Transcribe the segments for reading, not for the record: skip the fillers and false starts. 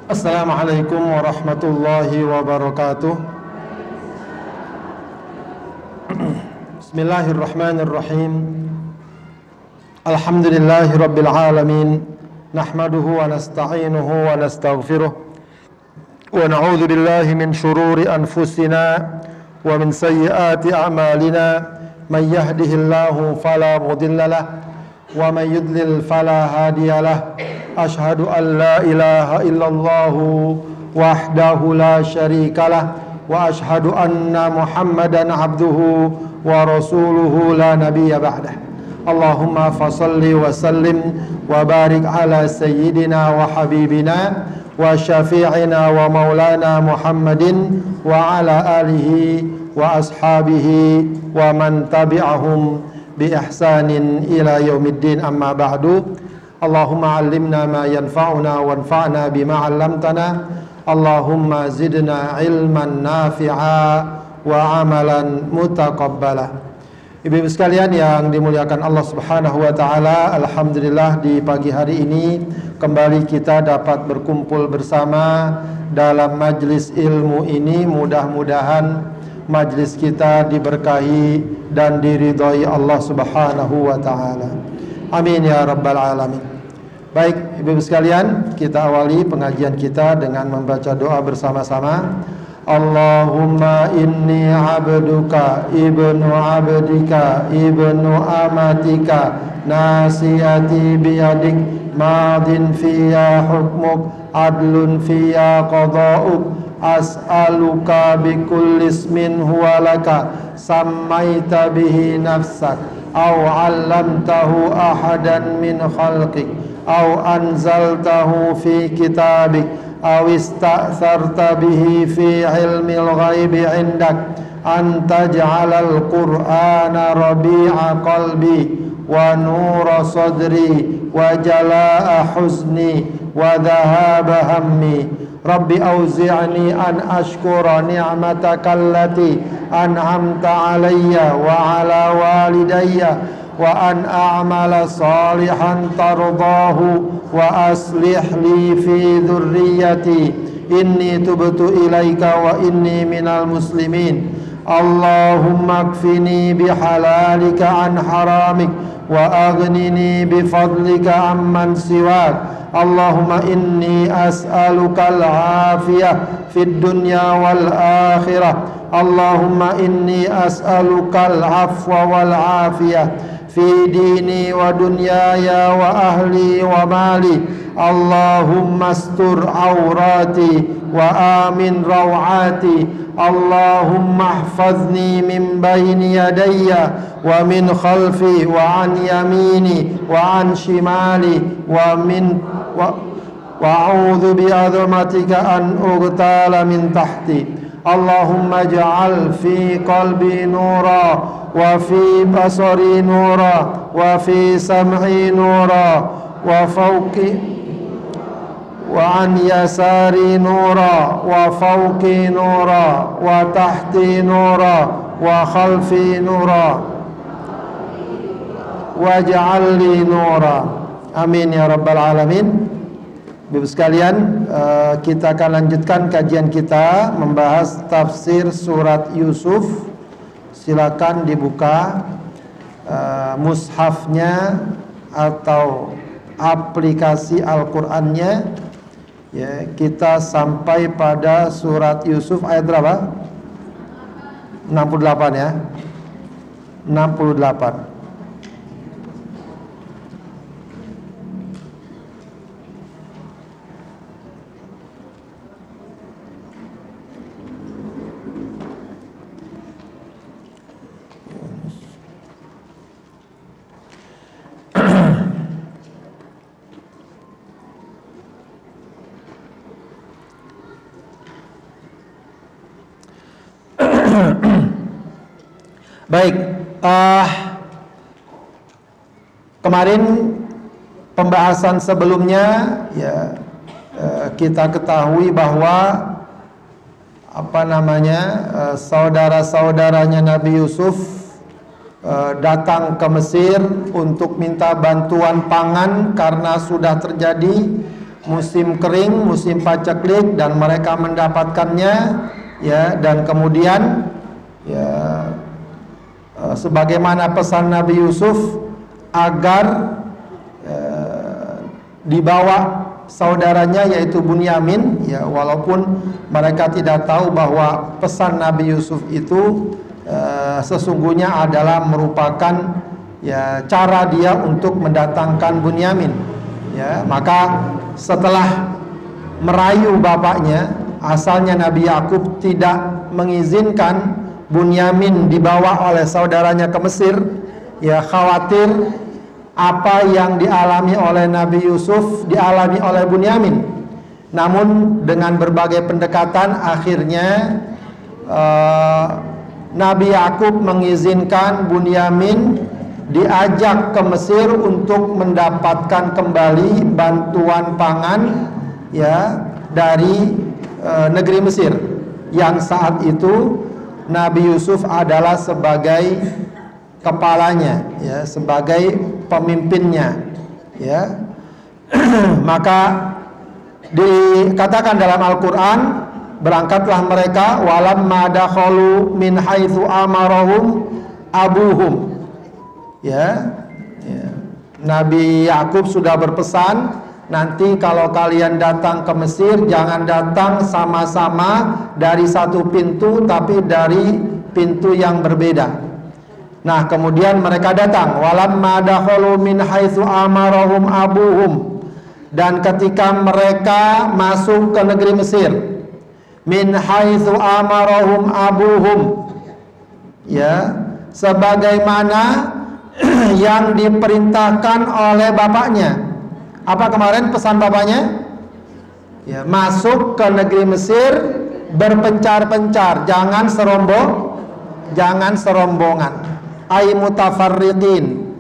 Assalamualaikum warahmatullahi wabarakatuh. Bismillahirrahmanirrahim. Alhamdulillahi rabbil alamin. Nahmaduhu wa nasta'inuhu wa nastaghfiruh. Wa na'udzu billahi min shururi anfusina wa min sayyiati a'malina. Man yahdihillahu fala mudilla lahu wa man yudlil fala hadiya lahu. Ashhadu an la ilaha illallah wahdahu la syarika lah wa ashhadu anna Muhammadan abduhu wa rasuluhu la nabiyya ba'dah. Allahumma fasalli wa sallim wa barik ala sayyidina wa habibina wa syafi'ina wa maulana Muhammadin wa ala alihi wa ashabihi wa man tabi'ahum bi ihsanin ila yaumiddin, amma ba'du. Allahumma allimna ma yanfa'una wanfa'na bima 'allamtana. Allahumma zidna ilman nafi'a wa amalan mutaqabbala. Ibu-ibu sekalian yang dimuliakan Allah Subhanahu wa taala, alhamdulillah di pagi hari ini kembali kita dapat berkumpul bersama dalam majlis ilmu ini. Mudah-mudahan majlis kita diberkahi dan diridhai Allah Subhanahu wa taala. Amin ya rabbal alamin. Baik, ibu-ibu sekalian, kita awali pengajian kita dengan membaca doa bersama-sama. Allahumma inni abduka ibnu abdika ibnu amatika nasiyati biyadik madin fiya hukmuk adlun fiya qada'uk as'aluka bikulli ismin huwa laka sammaita bihi nafsak aw 'allamtahu ahadan min khalqik aw anzaltahu fi kitabik aw ista'tharta bihi fi ilmil ghaibi 'indak an taj'alal qur'ana rabi'a qalbi wa nura sadri wa jalaa huzni wa dhahaba hammi. Rabbi auzi'ni an ashkura ni'mataka allati an'amta alayya wa ala walidayya wa an a'mala salihan tardahu wa aslih li fi dhurriyyati inni tubtu ilaika wa inni minal muslimin. Allahumma kfini bihalalika an haramik wa aghnini bifadlika amman siwak. Allahumma inni as'aluka al-afiyah fid dunya wal akhirah. Allahumma inni as'aluka al-afwa wal afiyah fi dini wa dunyaya wa ahli wa mali. Allahumma astur awrati wa amin rawati. Allahumma ahfazni min bayni yadayya wa min khalfi wa an yamini wa an shimali wa a'udzu bi'azamatika an ughtala min tahti. Allahumma ij'al fi qalbi nura wa fi basari nura wa fi sam'i nura wa fawqi wa an yasari nura wa fawqi nura wa tahti nura wa khalfi nura waj'al li nura. Amin ya rabbal alamin. Ibu sekalian, kita akan lanjutkan kajian kita membahas tafsir surat Yusuf. Silakan dibuka mushafnya atau aplikasi Al-Qur'annya. Ya, kita sampai pada surat Yusuf ayat berapa? 68 ya. 68. Baik, kemarin pembahasan sebelumnya ya kita ketahui bahwa saudara-saudaranya Nabi Yusuf datang ke Mesir untuk minta bantuan pangan karena sudah terjadi musim kering, musim paceklik, dan mereka mendapatkannya, ya, dan kemudian ya sebagaimana pesan Nabi Yusuf agar dibawa saudaranya yaitu Bunyamin, ya, walaupun mereka tidak tahu bahwa pesan Nabi Yusuf itu sesungguhnya adalah merupakan ya cara dia untuk mendatangkan Bunyamin, ya. Maka setelah merayu bapaknya, asalnya Nabi Yakub tidak mengizinkan Bunyamin dibawa oleh saudaranya ke Mesir, ya, khawatir apa yang dialami oleh Nabi Yusuf dialami oleh Bunyamin. Namun dengan berbagai pendekatan akhirnya Nabi Yakub mengizinkan Bunyamin diajak ke Mesir untuk mendapatkan kembali bantuan pangan, ya, dari negeri Mesir yang saat itu Nabi Yusuf adalah sebagai kepalanya, ya, sebagai pemimpinnya, ya. Maka dikatakan dalam Al-Quran, berangkatlah mereka walamma dakhalu min haitsu amarahum abuhum, ya. Nabi Yakub sudah berpesan, nanti kalau kalian datang ke Mesir jangan datang sama-sama dari satu pintu, tapi dari pintu yang berbeda. Nah, kemudian mereka datang walamma dakhalu min haitsu amarahum abuhum, dan ketika mereka masuk ke negeri Mesir, min haitsu amarahum abuhum, ya, sebagaimana yang diperintahkan oleh bapaknya. Apa kemarin pesan bapaknya? Ya, masuk ke negeri Mesir berpencar-pencar, jangan serombongan, ay mutafarriqin.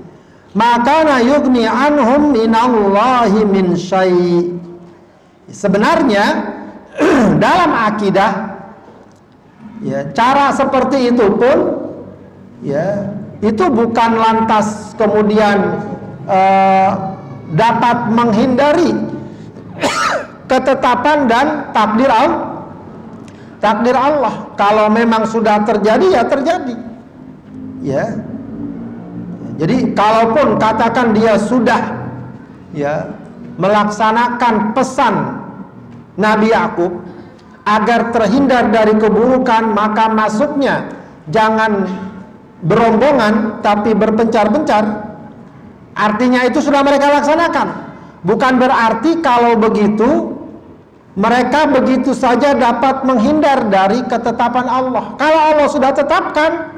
Maka na yugni anhum minallahi min syai'. Sebenarnya dalam akidah, ya, cara seperti itu pun, ya, itu bukan lantas kemudian dapat menghindari ketetapan dan takdir Allah. Kalau memang sudah terjadi, ya terjadi, ya. Jadi kalaupun katakan dia sudah, ya, melaksanakan pesan Nabi Yakub agar terhindar dari keburukan, maka masuknya jangan berombongan tapi berpencar-pencar. Artinya itu sudah mereka laksanakan. Bukan berarti kalau begitu mereka begitu saja dapat menghindar dari ketetapan Allah. Kalau Allah sudah tetapkan,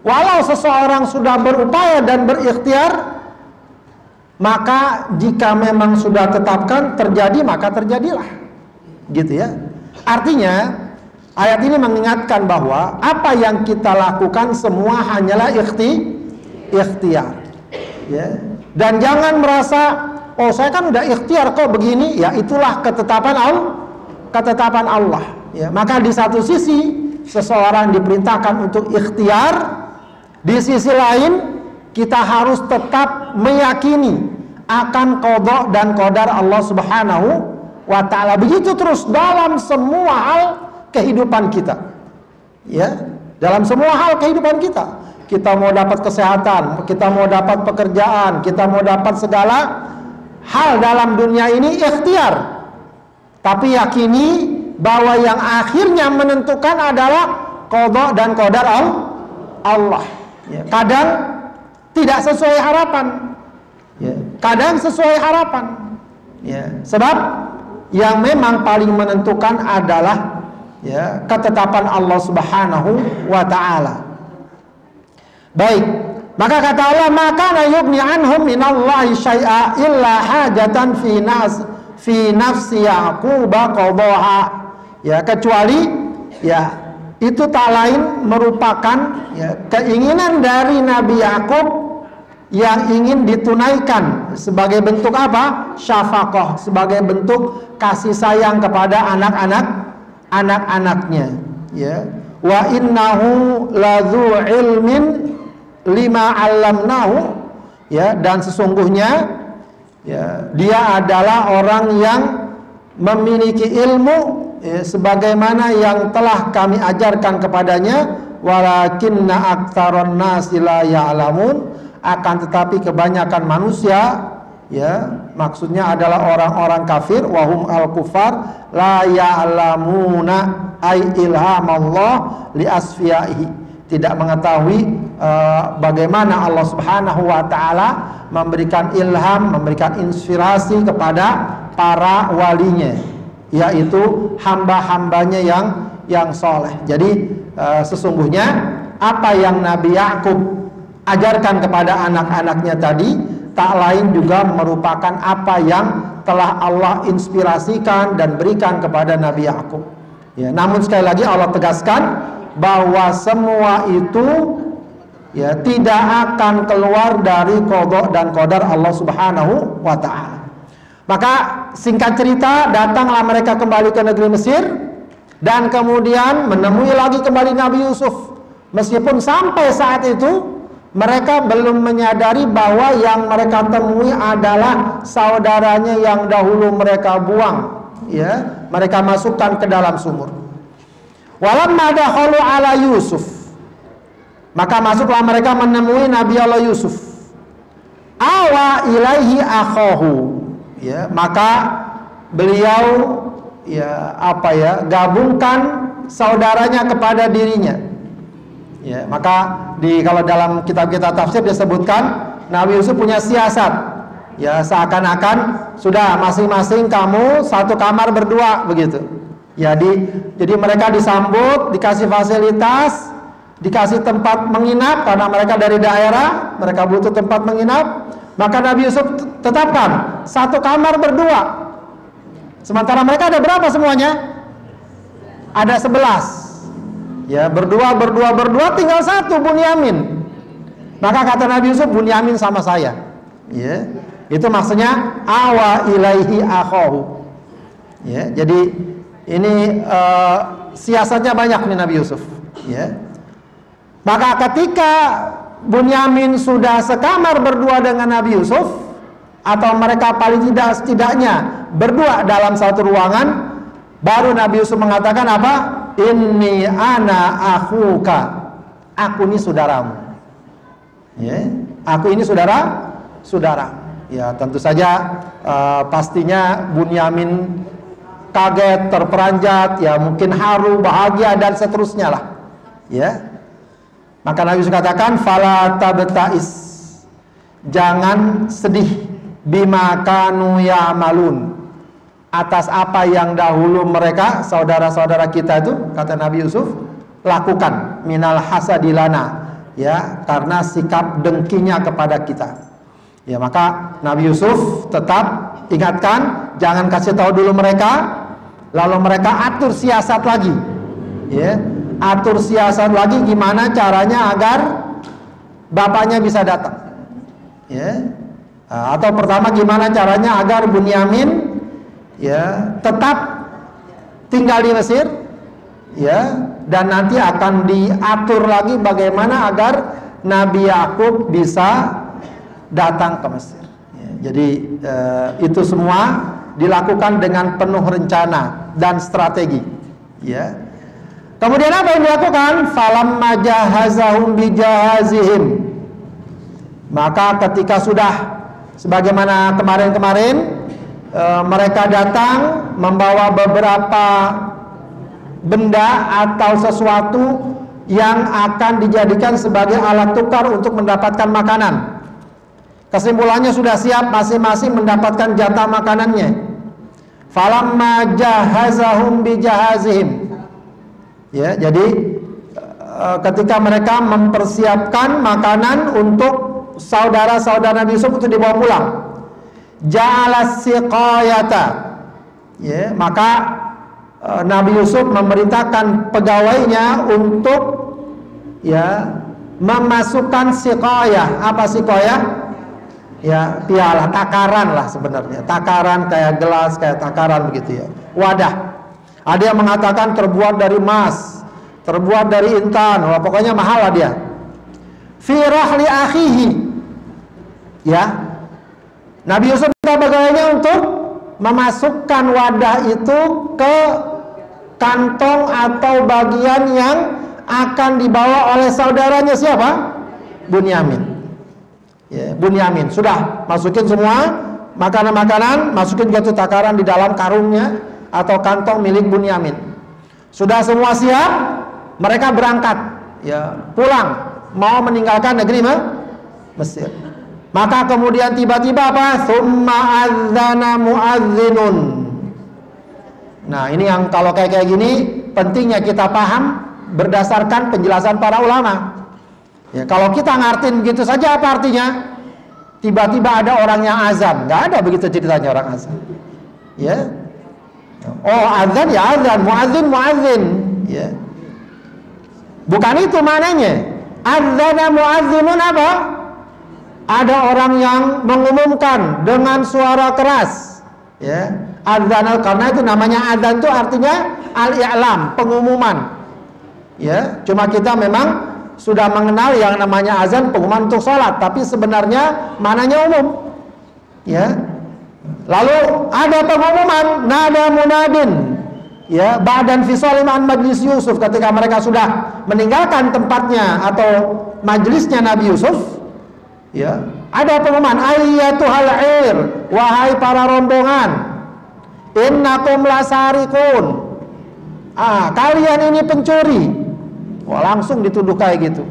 walau seseorang sudah berupaya dan berikhtiar, maka jika memang sudah tetapkan terjadi, maka terjadilah, gitu, ya. Artinya ayat ini mengingatkan bahwa apa yang kita lakukan semua hanyalah ikhtiar, ya. Dan jangan merasa, oh saya kan udah ikhtiar kok begini, ya itulah ketetapan Allah, ya. Maka di satu sisi seseorang diperintahkan untuk ikhtiar, di sisi lain kita harus tetap meyakini akan qada dan qadar Allah Subhanahu wa ta'ala. Begitu terus dalam semua hal kehidupan kita, ya, dalam semua hal kehidupan kita. Kita mau dapat kesehatan, kita mau dapat pekerjaan, kita mau dapat segala hal dalam dunia ini ikhtiar. Tapi yakini bahwa yang akhirnya menentukan adalah qada dan qadar Allah. Ya, kadang tidak sesuai harapan, ya, kadang sesuai harapan, ya. Sebab yang memang paling menentukan adalah, ya, ketetapan Allah Subhanahu wa ta'ala. Baik, maka kata Allah, maka la yughni anhum minallahi syai'a illa hajatan fi nafsi Yaqub qadaha, ya, kecuali, ya, itu tak lain merupakan, ya, keinginan dari Nabi Yakub yang ingin ditunaikan sebagai bentuk apa? Syafaqah, sebagai bentuk kasih sayang kepada anak-anaknya, ya. Wa innahu ladzu ilmin lima 'allamnahu, ya, dan sesungguhnya Ya, dia adalah orang yang memiliki ilmu sebagaimana yang telah kami ajarkan kepadanya, walakinna aktsaron nasi la ya'lamun, akan tetapi kebanyakan manusia, ya, maksudnya adalah orang-orang kafir, wahum al-kufar la ya'lamuna ay ilhamallah li asfiyaihi, tidak mengetahui bagaimana Allah Subhanahu wa taala memberikan ilham, memberikan inspirasi kepada para walinya, yaitu hamba-hambanya yang soleh. Jadi sesungguhnya apa yang Nabi Yakub ajarkan kepada anak-anaknya tadi tak lain juga merupakan apa yang telah Allah inspirasikan dan berikan kepada Nabi Yakub. Ya, namun sekali lagi Allah tegaskan bahwa semua itu, ya, tidak akan keluar dari qada dan qadar Allah Subhanahu wa taala. Maka singkat cerita, datanglah mereka kembali ke negeri Mesir dan kemudian menemui lagi kembali Nabi Yusuf. Meskipun sampai saat itu mereka belum menyadari bahwa yang mereka temui adalah saudaranya yang dahulu mereka buang, ya, mereka masukkan ke dalam sumur. Walamma dakhalu ala Yusuf, maka masuklah mereka menemui Nabi Allah Yusuf. Awa ilaihi akhahu, ya, maka beliau, ya, gabungkan saudaranya kepada dirinya. Ya, maka kalau dalam kitab-kitab tafsir disebutkan Nabi Yusuf punya siasat, ya, seakan-akan sudah masing-masing kamu satu kamar berdua begitu. Jadi mereka disambut, dikasih fasilitas, dikasih tempat menginap karena mereka dari daerah, mereka butuh tempat menginap. Maka Nabi Yusuf tetapkan satu kamar berdua. Sementara mereka ada berapa semuanya? Ada 11. Ya, berdua tinggal satu, Bunyamin. Maka kata Nabi Yusuf, Bunyamin sama saya. Ya, itu maksudnya awa ilaihi akhahu. Ya, jadi ini siasatnya banyak nih Nabi Yusuf. Ya. Maka ketika Bunyamin sudah sekamar berdua dengan Nabi Yusuf, atau mereka paling tidak setidaknya berdua dalam satu ruangan, baru Nabi Yusuf mengatakan apa? Inni ana akhuka, aku ini saudaramu. Ya, aku ini saudara. Ya, tentu saja pastinya Bunyamin kaget, terperanjat, ya, mungkin haru, bahagia dan seterusnya lah. Ya. Maka Nabi Yusuf katakan fala tabtais, jangan sedih, bima kanu ya'malun, atas apa yang dahulu mereka, saudara-saudara kita itu, kata Nabi Yusuf, lakukan, minal hasadilana, ya, karena sikap dengkinya kepada kita. Ya, maka Nabi Yusuf tetap ingatkan, jangan kasih tahu dulu mereka, lalu mereka atur siasat lagi. Ya, atur siasat lagi gimana caranya agar bapaknya bisa datang. Ya. Atau pertama gimana caranya agar Bunyamin, ya, tetap tinggal di Mesir, ya, dan nanti akan diatur lagi bagaimana agar Nabi Yakub bisa datang ke Mesir. Ya, jadi itu semua dilakukan dengan penuh rencana dan strategi. Ya. Kemudian apa yang dilakukan? Falamma jahazahum bijahazihim, maka ketika sudah sebagaimana kemarin-kemarin, mereka datang membawa beberapa benda atau sesuatu yang akan dijadikan sebagai alat tukar untuk mendapatkan makanan. Kesimpulannya sudah siap, masing-masing mendapatkan jatah makanannya. Falamma jahazahum bijahazihim. Ya, jadi ketika mereka mempersiapkan makanan untuk saudara-saudara Nabi Yusuf untuk dibawa pulang, ja'ala siqayata, ya, maka Nabi Yusuf memerintahkan pegawainya untuk, ya, memasukkan siqayah. Apa siqayah? Ya, piala, takaran lah sebenarnya, takaran kayak gelas, kayak takaran begitu, ya, wadah. Ada yang mengatakan terbuat dari emas, terbuat dari intan, wah, pokoknya mahal lah dia. Fi rahli akhihi, ya, Nabi Yusuf pegawainya untuk memasukkan wadah itu ke kantong atau bagian yang akan dibawa oleh saudaranya siapa? Bunyamin. Ya, Bunyamin. Sudah masukin semua makanan-makanan, masukin juga takaran di dalam karungnya atau kantong milik Bunyamin. Sudah semua siap, mereka berangkat, ya, pulang, mau meninggalkan negeri Mesir. Maka kemudian tiba-tiba apa? Tsumma adzana muadzinun. Nah, ini yang kalau kayak gini pentingnya kita paham berdasarkan penjelasan para ulama. Ya, kalau kita ngartin begitu saja apa artinya? Tiba-tiba ada orang yang azan, nggak ada begitu ceritanya orang azan. Ya, oh azan ya azan, muadzin muadzin. Ya, bukan itu maknanya. Adzana muadzinun apa? Ada orang yang mengumumkan dengan suara keras. Ya, adzan, karena itu namanya adzan itu artinya al-i'lam, pengumuman. Ya, cuma kita memang sudah mengenal yang namanya azan pengumuman untuk sholat, tapi sebenarnya mananya umum. Ya, lalu ada pengumuman nada munadin, ya, ba'dan fisalim an majlis Yusuf, ketika mereka sudah meninggalkan tempatnya atau majlisnya Nabi Yusuf, ya, ada pengumuman ayyatuhal ir, wahai para rombongan, innakum lasarikun, kalian ini pencuri. Wah, langsung dituduh kayak gitu.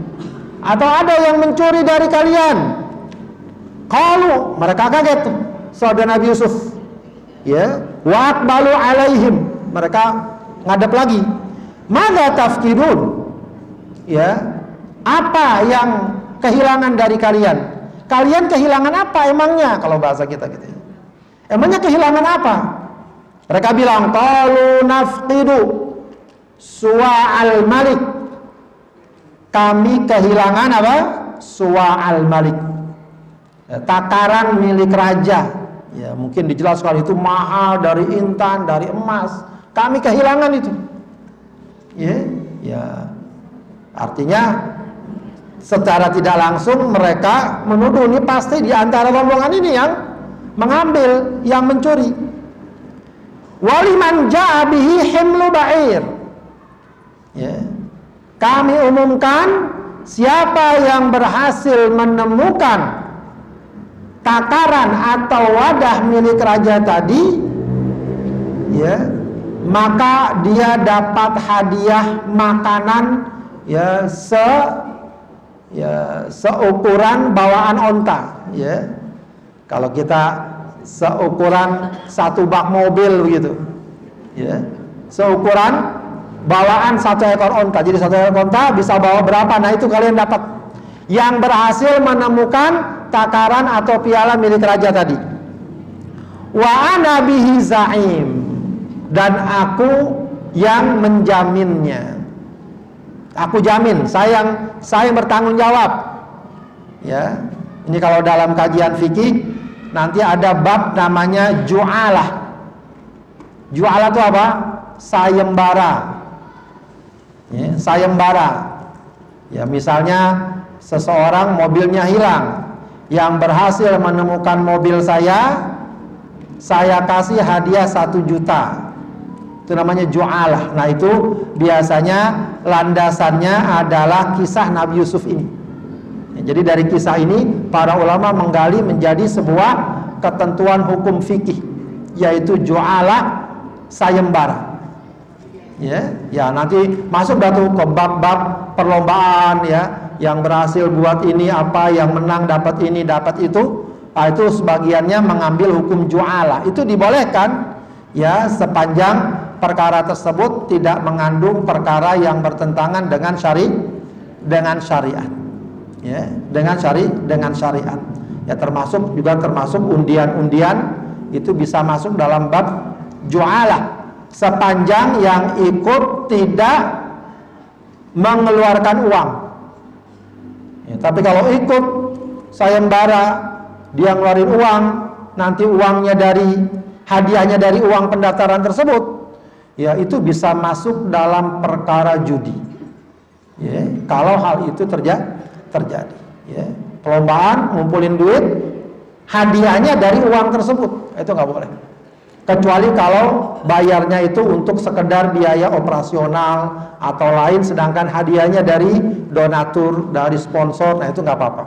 Atau ada yang mencuri dari kalian. Qalu, mereka kaget tuh saudara Nabi Yusuf. Ya, wa aqbalu alaihim, mereka ngadep lagi. Madza tafkidun? Ya, apa yang kehilangan dari kalian? Kalian kehilangan apa emangnya, kalau bahasa kita gitu. Emangnya kehilangan apa? Mereka bilang qalu nafqidu suwa'al malik. Kami kehilangan apa? Suwa'al malik, takaran milik raja. Ya, mungkin dijelaskan itu mahal, dari intan, dari emas. Kami kehilangan itu. Ya, artinya secara tidak langsung mereka menuduh ini pasti di antara rombongan ini yang mengambil, yang mencuri. Waliman ja'a bihi himlu ba'ir. Ya. Kami umumkan siapa yang berhasil menemukan takaran atau wadah milik raja tadi, ya, maka dia dapat hadiah makanan, ya, seukuran bawaan onta. Ya, kalau kita seukuran satu bak mobil begitu, ya, seukuran bawaan satu ekor onta. Jadi satu ekor onta bisa bawa berapa? Nah, itu kalian dapat yang berhasil menemukan takaran atau piala milik raja tadi. Wa ana bihi za'im, dan aku yang menjaminnya. Aku jamin, saya yang bertanggung jawab. Ya, ini kalau dalam kajian fikih nanti ada bab namanya ju'alah. Ju'alah itu apa? Sayembara. Ya, sayembara. Ya, misalnya seseorang mobilnya hilang, yang berhasil menemukan mobil saya kasih hadiah 1 juta. Itu namanya ju'alah. Nah, itu biasanya landasannya adalah kisah Nabi Yusuf ini. Ya, jadi dari kisah ini para ulama menggali menjadi sebuah ketentuan hukum fikih, yaitu ju'alah, sayembara. Ya, nanti masuk datu ke bab-bab perlombaan, ya, yang berhasil buat ini apa, yang menang dapat ini dapat itu. Nah, itu sebagiannya mengambil hukum ju'alah. Itu dibolehkan, ya, sepanjang perkara tersebut tidak mengandung perkara yang bertentangan dengan syariat. Ya, dengan syariat. Ya, termasuk undian-undian itu bisa masuk dalam bab ju'alah, sepanjang yang ikut tidak mengeluarkan uang. Ya, tapi kalau ikut sayembara, dia ngeluarin uang, nanti uangnya hadiahnya dari uang pendaftaran tersebut, ya, itu bisa masuk dalam perkara judi. Ya, kalau hal itu terjadi, ya, perlombaan ngumpulin duit, hadiahnya dari uang tersebut, itu nggak boleh. Kecuali kalau bayarnya itu untuk sekedar biaya operasional atau lain, sedangkan hadiahnya dari donatur, dari sponsor, nah itu nggak apa-apa.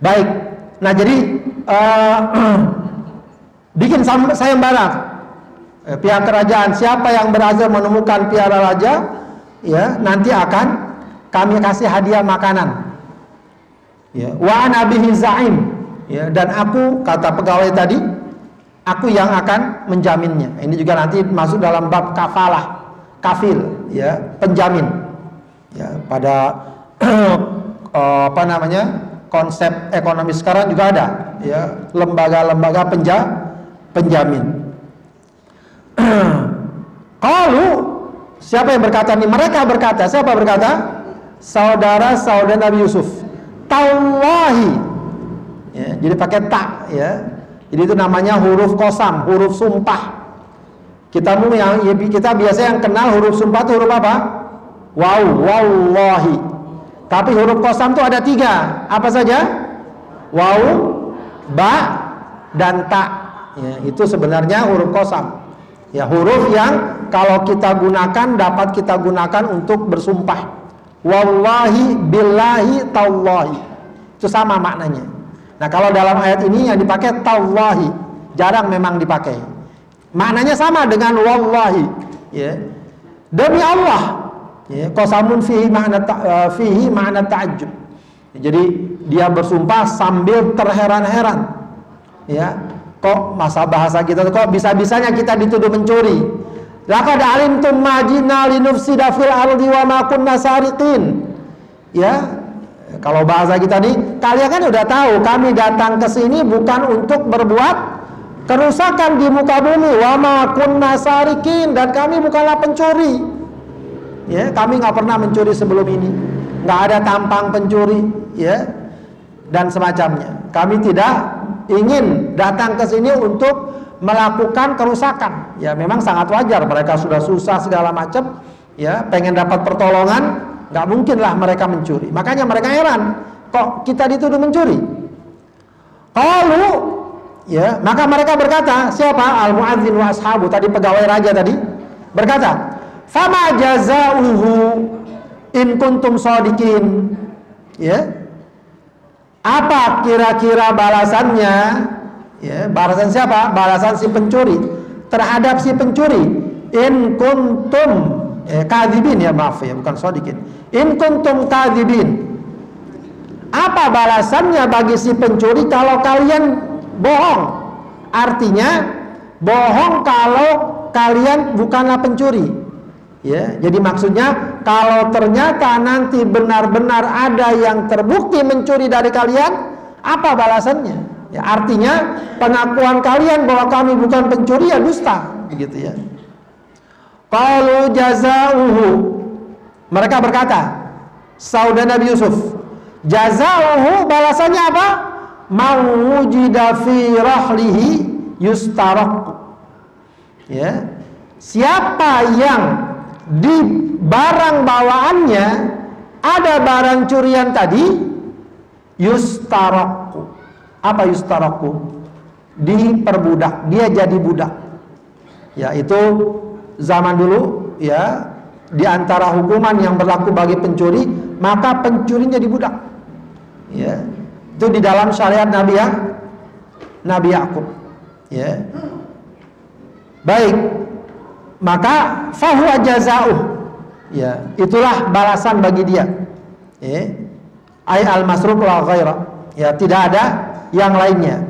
Baik, nah jadi bikin sayembara. Pihak kerajaan, siapa yang berhasil menemukan piara raja, ya nanti akan kami kasih hadiah makanan. Ya, wa ana bihi za'im. Ya, dan aku, kata pegawai tadi, aku yang akan menjaminnya. Ini juga nanti masuk dalam bab kafalah, kafil, ya, penjamin. Ya, pada apa namanya? Konsep ekonomi sekarang juga ada, ya, lembaga-lembaga penjamin. Kalau siapa yang berkata nih? Mereka berkata, siapa berkata? Saudara-saudara Nabi Yusuf. Tallahi. Ya, jadi pakai ta, ya. Jadi itu namanya huruf qasam, huruf sumpah. Kita biasa yang kenal huruf sumpah itu huruf apa? Waw, wallahi. Tapi huruf qasam itu ada 3. Apa saja? Waw, ba, dan ta. Ya, itu sebenarnya huruf qasam. Ya, huruf yang kalau kita gunakan dapat kita gunakan untuk bersumpah. Wallahi, billahi, tallahi. Itu sama maknanya. Nah, kalau dalam ayat ini yang dipakai tallahi, jarang memang dipakai. Maknanya sama dengan wallahi, ya. Demi Allah. Ya, qasamun fihi ma'na ta'ajjub. Jadi dia bersumpah sambil terheran-heran. Ya. Kok masa bahasa kita kok bisa-bisanya kita dituduh mencuri? Laqad alimtum ma jinna linufsida fil ardi wa ma kunna sariqin. Ya. Kalau bahasa kita nih, kalian kan udah tahu kami datang ke sini bukan untuk berbuat kerusakan di muka bumi. Wa ma kunna sariqin, dan kami bukanlah pencuri. Ya, kami nggak pernah mencuri sebelum ini. Nggak ada tampang pencuri, ya. Dan semacamnya. Kami tidak ingin datang ke sini untuk melakukan kerusakan. Ya, memang sangat wajar, mereka sudah susah segala macam, ya, pengen dapat pertolongan, nggak mungkinlah mereka mencuri. Makanya mereka heran, kok kita dituduh mencuri? Qalu, ya, maka mereka berkata, siapa? Al-muadzin wa ashabu, tadi pegawai raja tadi berkata, fama jazauhu in kuntum shadiqin. Ya, apa kira-kira balasannya? Ya, balasan siapa? Balasan si pencuri terhadap si pencuri. In kuntum kadzibin, ya, maaf ya, bukan shadiqin. In kuntum kadzibin. Apa balasannya bagi si pencuri kalau kalian bohong? Artinya bohong kalau kalian bukanlah pencuri. Ya, jadi maksudnya kalau ternyata nanti benar-benar ada yang terbukti mencuri dari kalian, apa balasannya? Ya, artinya pengakuan kalian bahwa kami bukan pencuri ya dusta, begitu ya. Qalu jazauhu, mereka berkata, saudara Nabi Yusuf, jazauhu balasannya apa? Mawujida fi rahlihi yustarak. Ya, siapa yang di barang bawaannya ada barang curian tadi, yustaraku. Apa yustaraku? Diperbudak, dia jadi budak. Ya, itu zaman dulu, ya, di antara hukuman yang berlaku bagi pencuri, maka pencurinya dibudak. Ya, itu di dalam syariat Nabi Yakub. Ya. Baik. Maka fahuwa jazauh, ya, itulah balasan bagi dia. Ai al-masruq la ghaira. Ya, tidak ada yang lainnya.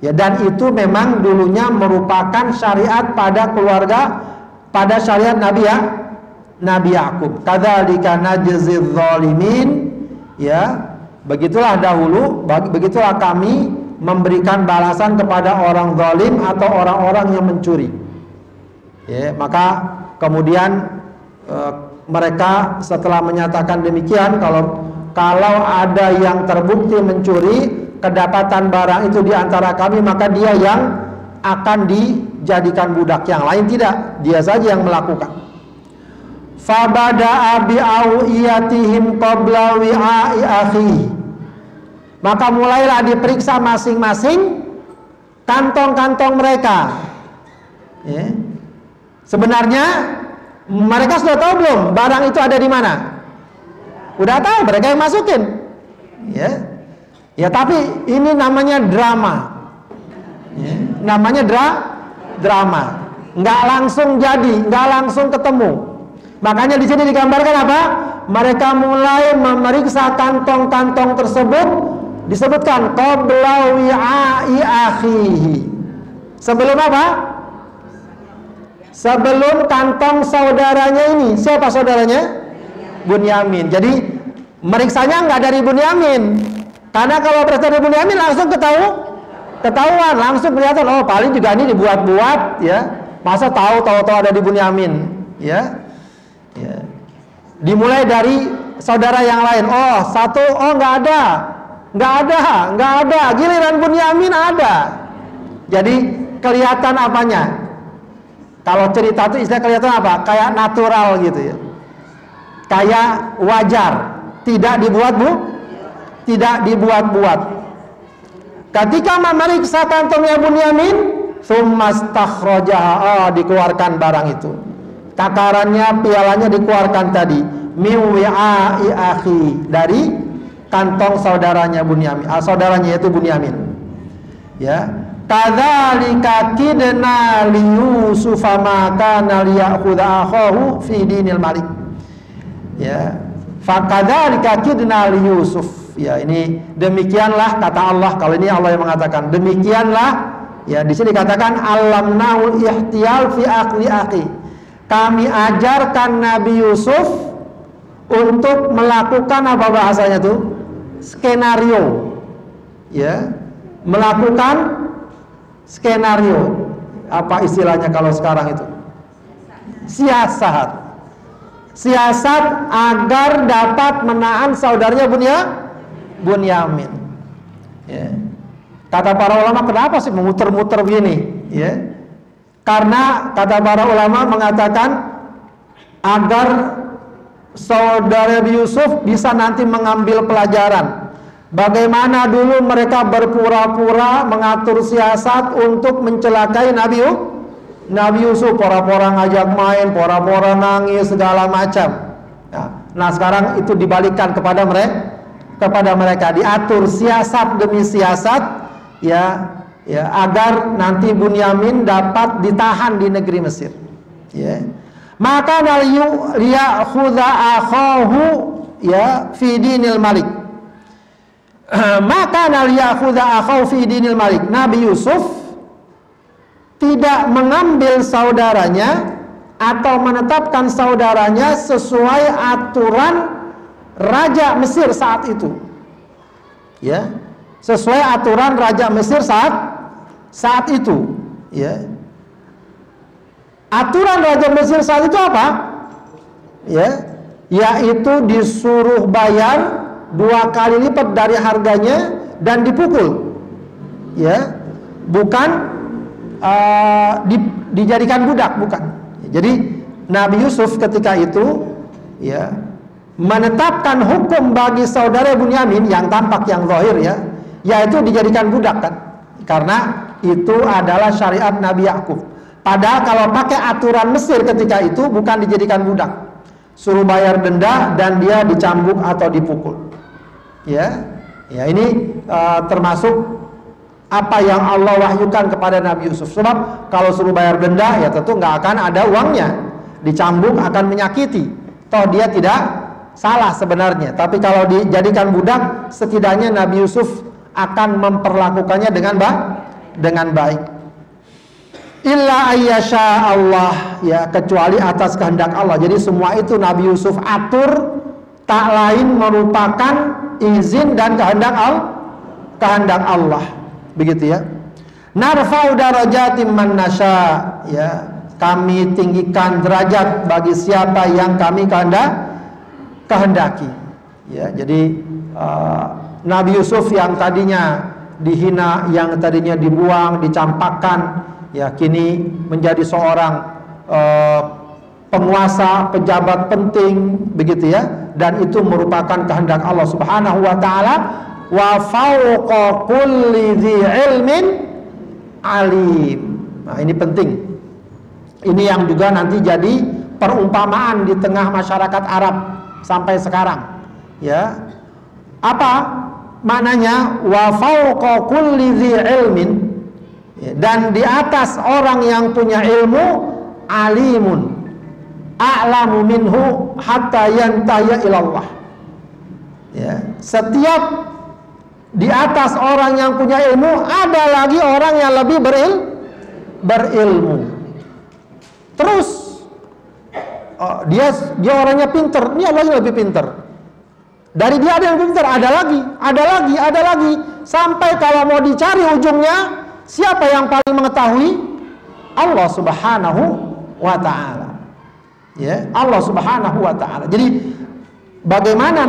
Ya, dan itu memang dulunya merupakan syariat pada keluarga, pada syariat Nabi Yakub. Kadzalika najzil zalimin. Ya, begitulah dahulu, begitulah kami memberikan balasan kepada orang zalim atau orang-orang yang mencuri. Ya, maka kemudian mereka setelah menyatakan demikian, kalau ada yang terbukti mencuri, kedapatan barang itu di antara kami, maka dia yang akan dijadikan budak, yang lain tidak, dia saja yang melakukan. Fabada'a bi'awiyatihim qabla wi'a'i akhihi. Maka mulailah diperiksa masing-masing kantong-kantong mereka. Ya. Sebenarnya mereka sudah tahu belum barang itu ada di mana? Udah tahu, mereka yang masukin. Ya, ya tapi ini namanya drama. Ya. Namanya drama. Nggak langsung jadi, nggak langsung ketemu. Makanya di sini digambarkan apa? Mereka mulai memeriksa kantong-kantong tersebut. Disebutkan qabla wi'a'i akhihi. Sebelum apa? Sebelum kantong saudaranya ini. Siapa saudaranya? Bunyamin. Jadi meriksanya nggak dari Bunyamin. Karena kalau periksa dari Bunyamin langsung ketahuan, langsung kelihatan. Oh, paling juga ini dibuat-buat, ya. Masa tahu ada di Bunyamin, ya. Ya. Dimulai dari saudara yang lain. Oh, satu, oh nggak ada. Giliran Bunyamin ada. Jadi kelihatan apanya? Kalau cerita itu istilah kelihatan apa? Kayak natural gitu ya. Kayak wajar, tidak dibuat-buat. Ketika memeriksa kantongnya Bunyamin, tsummastakhrajaha, dikeluarkan barang itu. Takarannya, pialanya dikeluarkan tadi, min wi'a'i akhi, dari kantong saudaranya Bunyamin. Saudaranya yaitu Bunyamin. Ya. Kadzalika kidna li Yusuf ma kana liyakhudha akhahu fi dinil malik. Ya. Fa kadzalika kidna li Yusuf. Ya, ini demikianlah kata Allah. Kalau ini Allah yang mengatakan, demikianlah. Ya, di sini dikatakan alamnaul ihtiyal fi aqli akhi. Kami ajarkan Nabi Yusuf untuk melakukan apa bahasanya tuh? Skenario. Ya. Melakukan skenario. Apa istilahnya kalau sekarang itu? Siasat. Siasat agar dapat menahan saudaranya Bunyamin. Ya. Kata para ulama, kenapa sih memutar-mutar begini? Ya. Karena kata para ulama mengatakan agar saudara Yusuf bisa nanti mengambil pelajaran. Bagaimana dulu mereka berpura-pura mengatur siasat untuk mencelakai Nabi Yusuf. Pura-pura ngajak main, pura-pura nangis, segala macam. Nah sekarang itu dibalikkan kepada mereka. Diatur siasat demi siasat, ya, agar nanti Bunyamin dapat ditahan di negeri Mesir. Ya. Maka liyakhudha akhahu, ya, fi dinil malik. Maka liyakhudha akhahu fi dinil malik. Nabi Yusuf tidak mengambil saudaranya atau menetapkan saudaranya sesuai aturan Raja Mesir saat itu. Ya. Sesuai aturan Raja Mesir saat itu, ya. Aturan Raja Mesir saat itu apa? Ya, yaitu disuruh bayar 2 kali lipat dari harganya dan dipukul. Ya, bukan dijadikan budak, bukan. Jadi Nabi Yusuf ketika itu, ya, menetapkan hukum bagi saudara Bunyamin yang tampak, yang zahir, ya, yaitu dijadikan budak, kan? Karena itu adalah syariat Nabi Yakub. Padahal kalau pakai aturan Mesir ketika itu bukan dijadikan budak, suruh bayar denda dan dia dicambuk atau dipukul. Ya, ya ini termasuk apa yang Allah wahyukan kepada Nabi Yusuf. Sebab kalau suruh bayar denda, ya tentu nggak akan ada uangnya. Dicambuk akan menyakiti. Toh dia tidak salah sebenarnya. Tapi kalau dijadikan budak, setidaknya Nabi Yusuf akan memperlakukannya dengan baik. Illa ayyasha Allah, ya, kecuali atas kehendak Allah. Jadi semua itu Nabi Yusuf atur, tak lain merupakan izin dan kehendak Allah. Begitu, ya. Narfa'u darajatin man nasya, ya. Kami tinggikan derajat bagi siapa yang kami kehendaki. Ya, jadi Nabi Yusuf yang tadinya dihina, yang tadinya dibuang, dicampakkan, ya, kini menjadi seorang penguasa, pejabat penting, begitu, ya. Dan itu merupakan kehendak Allah Subhanahu wa taala. wa fawqa kulli dzi ilmin alim. Nah, ini penting. Ini yang juga nanti jadi perumpamaan di tengah masyarakat Arab sampai sekarang. Ya. Apa maknanya wa fawqa kulli dzi ilmin? Dan di atas orang yang punya ilmu, alimun a'lamu minhu hatta yantaya ilallah. Ya, setiap di atas orang yang punya ilmu ada lagi orang yang lebih berilmu. Terus dia orangnya pinter, ini lagi lebih pinter. Dari dia ada yang lebih pinter, ada lagi, sampai kalau mau dicari ujungnya, siapa yang paling mengetahui? Allah Subhanahu wa ta'ala. Ya, Allah Subhanahu wa ta'ala. Jadi bagaimana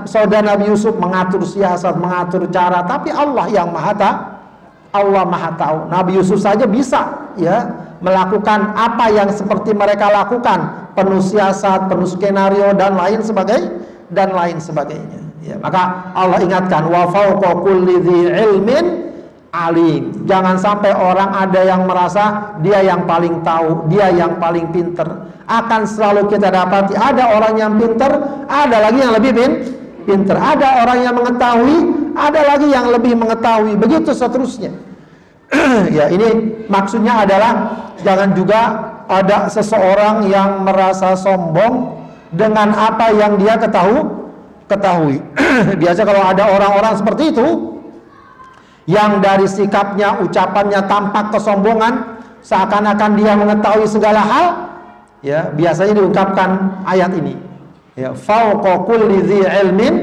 saudara Nabi Yusuf mengatur siasat, mengatur cara, tapi Allah yang Allah maha tahu. Nabi Yusuf saja bisa ya melakukan apa yang seperti mereka lakukan, penuh siasat, penuh skenario dan lain sebagainya. Ya, maka Allah ingatkan wa fawqa kulli dzi ilmin alim. Jangan sampai orang ada yang merasa dia yang paling tahu, dia yang paling pinter. Akan selalu kita dapati ada orang yang pinter, ada lagi yang lebih pinter. Ada orang yang mengetahui, ada lagi yang lebih mengetahui. Begitu seterusnya. Ya, ini maksudnya adalah jangan juga ada seseorang yang merasa sombong dengan apa yang dia ketahui. Biasa kalau ada orang-orang seperti itu, yang dari sikapnya, ucapannya tampak kesombongan, seakan-akan dia mengetahui segala hal, ya biasanya diungkapkan ayat ini, ya fauqa kulli dzi ilmin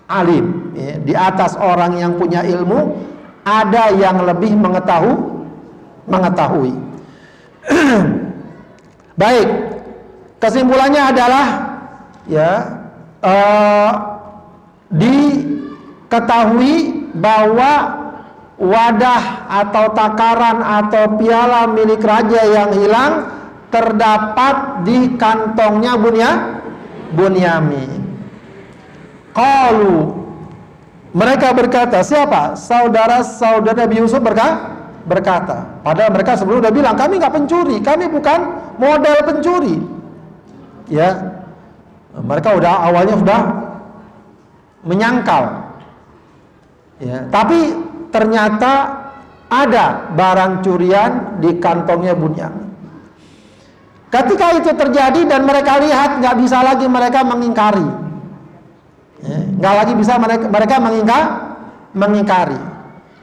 alim, ya, di atas orang yang punya ilmu ada yang lebih mengetahui. Baik, kesimpulannya adalah ya diketahui bahwa wadah atau takaran atau piala milik raja yang hilang terdapat di kantongnya Bunyamin. Qalu, mereka berkata, siapa? Saudara-saudara Nabi Yusuf berkata, padahal mereka sebelum udah bilang kami nggak pencuri, kami bukan model pencuri. Ya, mereka awalnya sudah menyangkal. Ya, tapi ternyata ada barang curian di kantongnya Bunyamin. Ketika itu terjadi dan mereka lihat, nggak bisa lagi mereka mengingkari, ya, nggak lagi bisa mereka mengingkari.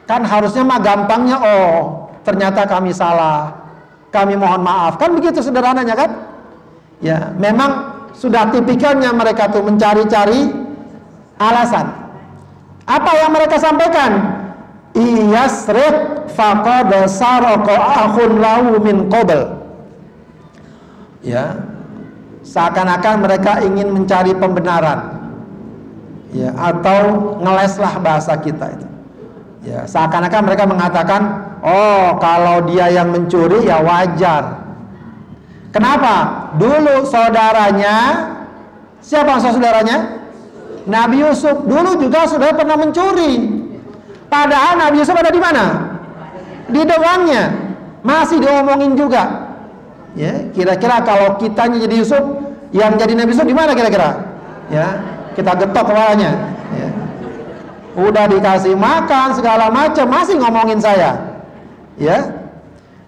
Kan harusnya mah gampangnya, oh ternyata kami salah, kami mohon maaf, kan begitu sederhananya kan? Ya, memang sudah tipikalnya mereka tuh mencari-cari alasan. Apa yang mereka sampaikan? Iyasriq faqad saraqa akhun lahu min qabl. Ya, seakan-akan mereka ingin mencari pembenaran. Ya, atau ngeleslah bahasa kita itu. Ya, seakan-akan mereka mengatakan, oh kalau dia yang mencuri ya wajar. Kenapa? Dulu saudaranya, siapa saudaranya? Nabi Yusuf dulu juga sudah pernah mencuri. Padahal Nabi Yusuf ada di mana? Di depannya. Masih diomongin juga. Ya, kira-kira kalau kitanya jadi Yusuf, yang jadi Nabi Yusuf di mana kira-kira? Ya, kita getok kepalanya. Ya. Udah dikasih makan segala macam masih ngomongin saya. Ya.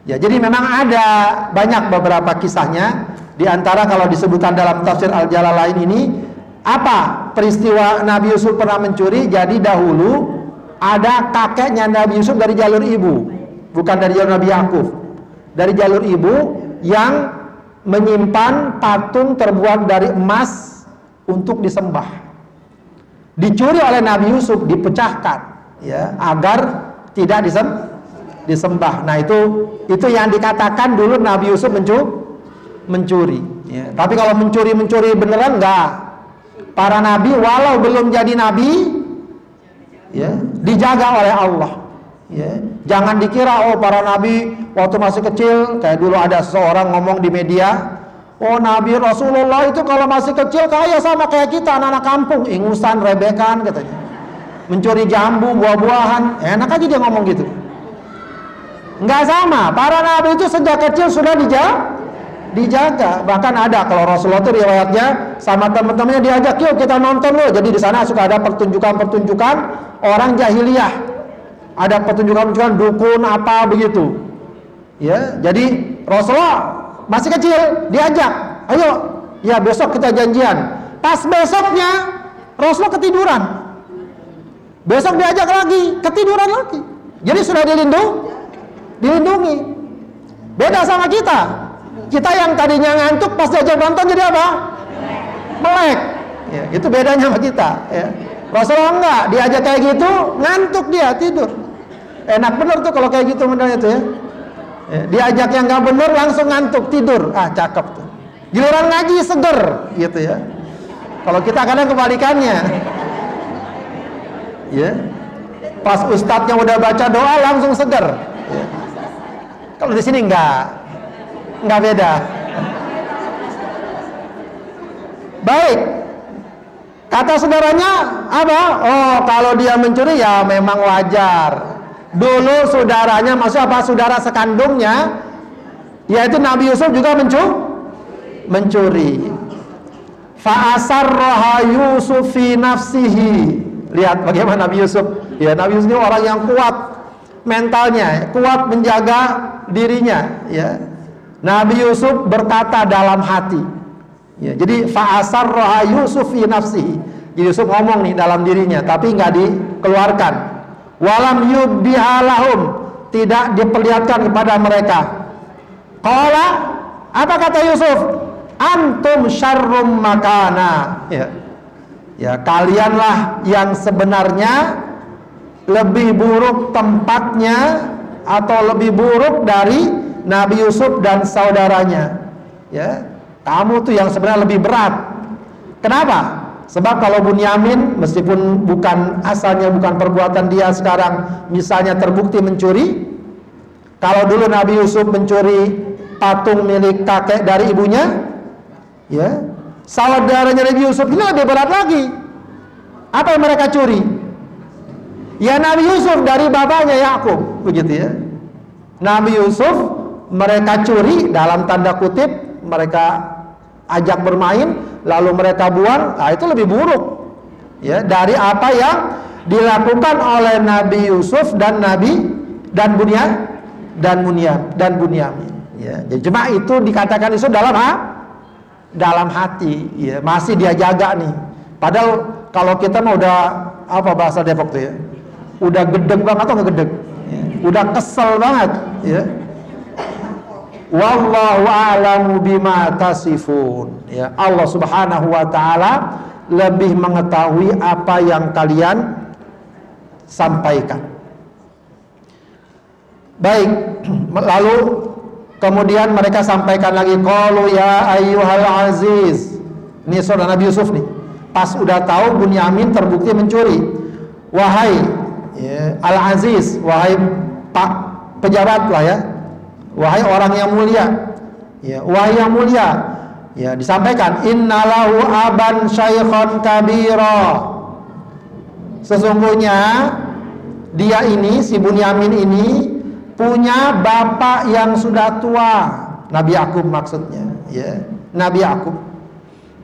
Ya, jadi memang ada banyak beberapa kisahnya. Di antara kalau disebutkan dalam tafsir Al-Jalalain ini, apa peristiwa Nabi Yusuf pernah mencuri? Jadi dahulu ada kakeknya Nabi Yusuf dari jalur ibu, bukan dari jalur Nabi Yakub, dari jalur ibu yang menyimpan patung terbuat dari emas untuk disembah. Dicuri oleh Nabi Yusuf, dipecahkan, ya, agar tidak disembah. Nah itu yang dikatakan dulu Nabi Yusuf mencuri. Ya. Tapi kalau mencuri beneran enggak. Para nabi walau belum jadi nabi, ya, dijaga oleh Allah. Ya. Jangan dikira oh para nabi waktu masih kecil, kayak dulu ada seseorang ngomong di media, oh Nabi Rasulullah itu kalau masih kecil kaya sama kayak kita anak-anak kampung, ingusan, rebekan katanya. mencuri jambu, buah-buahan, enak aja dia ngomong gitu. Enggak sama, para nabi itu sejak kecil sudah dijaga. Bahkan ada kalau Rasulullah itu riwayatnya sama teman-temannya diajak, yuk kita nonton loh. Jadi di sana suka ada pertunjukan orang jahiliyah, ada pertunjukan dukun apa begitu. Ya, jadi Rasulullah masih kecil diajak, ayo, ya besok kita janjian. Pas besoknya Rasulullah ketiduran. Besok diajak lagi, ketiduran lagi. Jadi sudah dilindungi. Beda sama kita. Kita yang tadinya ngantuk pas diajak nonton jadi apa? Melek. Ya, itu bedanya sama kita. Ya. Rasulullah enggak, diajak kayak gitu ngantuk dia tidur. Enak bener tuh kalau kayak gitu benernya tuh ya. Ya, diajak yang nggak bener langsung ngantuk tidur. Ah cakep tuh. Giliran ngaji seger gitu ya. Kalau kita kadang kebalikannya. Ya. Pas ustadznya udah baca doa langsung seger. Ya. Kalau di sini nggak beda. Baik. Kata saudaranya apa? Oh, kalau dia mencuri ya memang wajar. Dulu saudaranya, maksudnya apa? Saudara sekandungnya, yaitu Nabi Yusuf juga mencuri. Fa'asarraha Yusuf fi nafsihi. Lihat bagaimana Nabi Yusuf. Ya, Nabi Yusuf ini orang yang kuat mentalnya, kuat menjaga dirinya. Ya, Nabi Yusuf berkata dalam hati. Ya, jadi fa'asarraha Yusuf fi nafsihi. Yusuf ngomong nih dalam dirinya, tapi nggak dikeluarkan. Walam yubdiha lahum, tidak diperlihatkan kepada mereka. Qala, apa kata Yusuf? Antum syarrum makana. Ya, kalianlah yang sebenarnya lebih buruk tempatnya atau lebih buruk dari Nabi Yusuf dan saudaranya. Ya, kamu tuh yang sebenarnya lebih berat. Kenapa? Sebab kalau Bunyamin, meskipun bukan asalnya bukan perbuatan dia, sekarang misalnya terbukti mencuri. Kalau dulu Nabi Yusuf mencuri patung milik kakek dari ibunya, ya, saudaranya Nabi Yusuf ini lebih berat lagi. Apa yang mereka curi? Ya Nabi Yusuf dari bapaknya Yakub, begitu ya. Nabi Yusuf mereka curi dalam tanda kutip, mereka ajak bermain, lalu mereka buang, itu lebih buruk ya dari apa yang dilakukan oleh Nabi Yusuf dan Bunyamin. Ya, jadi cuma itu dikatakan itu dalam hati, ya, masih dia jaga nih. Padahal kalau kita mah udah apa bahasa Depok tuh ya, udah gedeg banget atau nggak gedeg, ya, udah kesel banget, ya. Wallahu a'lamu bima tasifun. Ya, Allah Subhanahu wa taala lebih mengetahui apa yang kalian sampaikan. Baik, lalu kemudian mereka sampaikan lagi, qalu ya ayyuhal aziz. Ini saudara Nabi Yusuf nih. Pas udah tahu Bunyamin terbukti mencuri. Wahai ya, al-aziz, wahai Pak pejabat lah ya. Wahai orang yang mulia, ya, wahai yang mulia, ya, disampaikan innalahu aban syaikhan kabira. Sesungguhnya dia ini, si Bunyamin ini punya bapak yang sudah tua. Nabi Yakub maksudnya, ya, Nabi Yakub.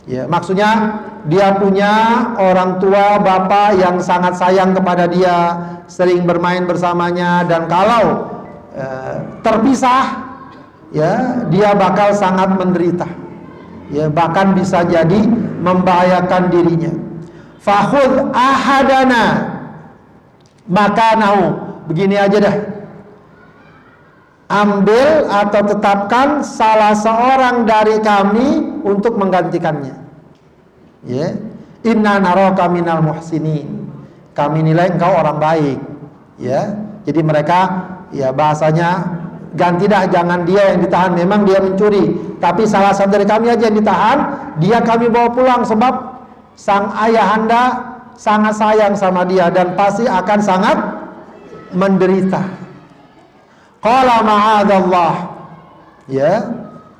Ya, maksudnya dia punya orang tua, bapak yang sangat sayang kepada dia, sering bermain bersamanya, dan kalau terpisah, ya, dia bakal sangat menderita, ya, bahkan bisa jadi membahayakan dirinya. Fakhudh ahadana makanahu, begini aja dah, ambil atau tetapkan salah seorang dari kami untuk menggantikannya. Ya, inna naraka minal muhsinin, kami nilai engkau orang baik. Ya, jadi mereka, ya, bahasanya ganti dah, jangan dia yang ditahan, memang dia mencuri, tapi salah satu dari kami aja yang ditahan, dia kami bawa pulang sebab sang ayahanda sangat sayang sama dia dan pasti akan sangat menderita. Qala ma'adallah, ya,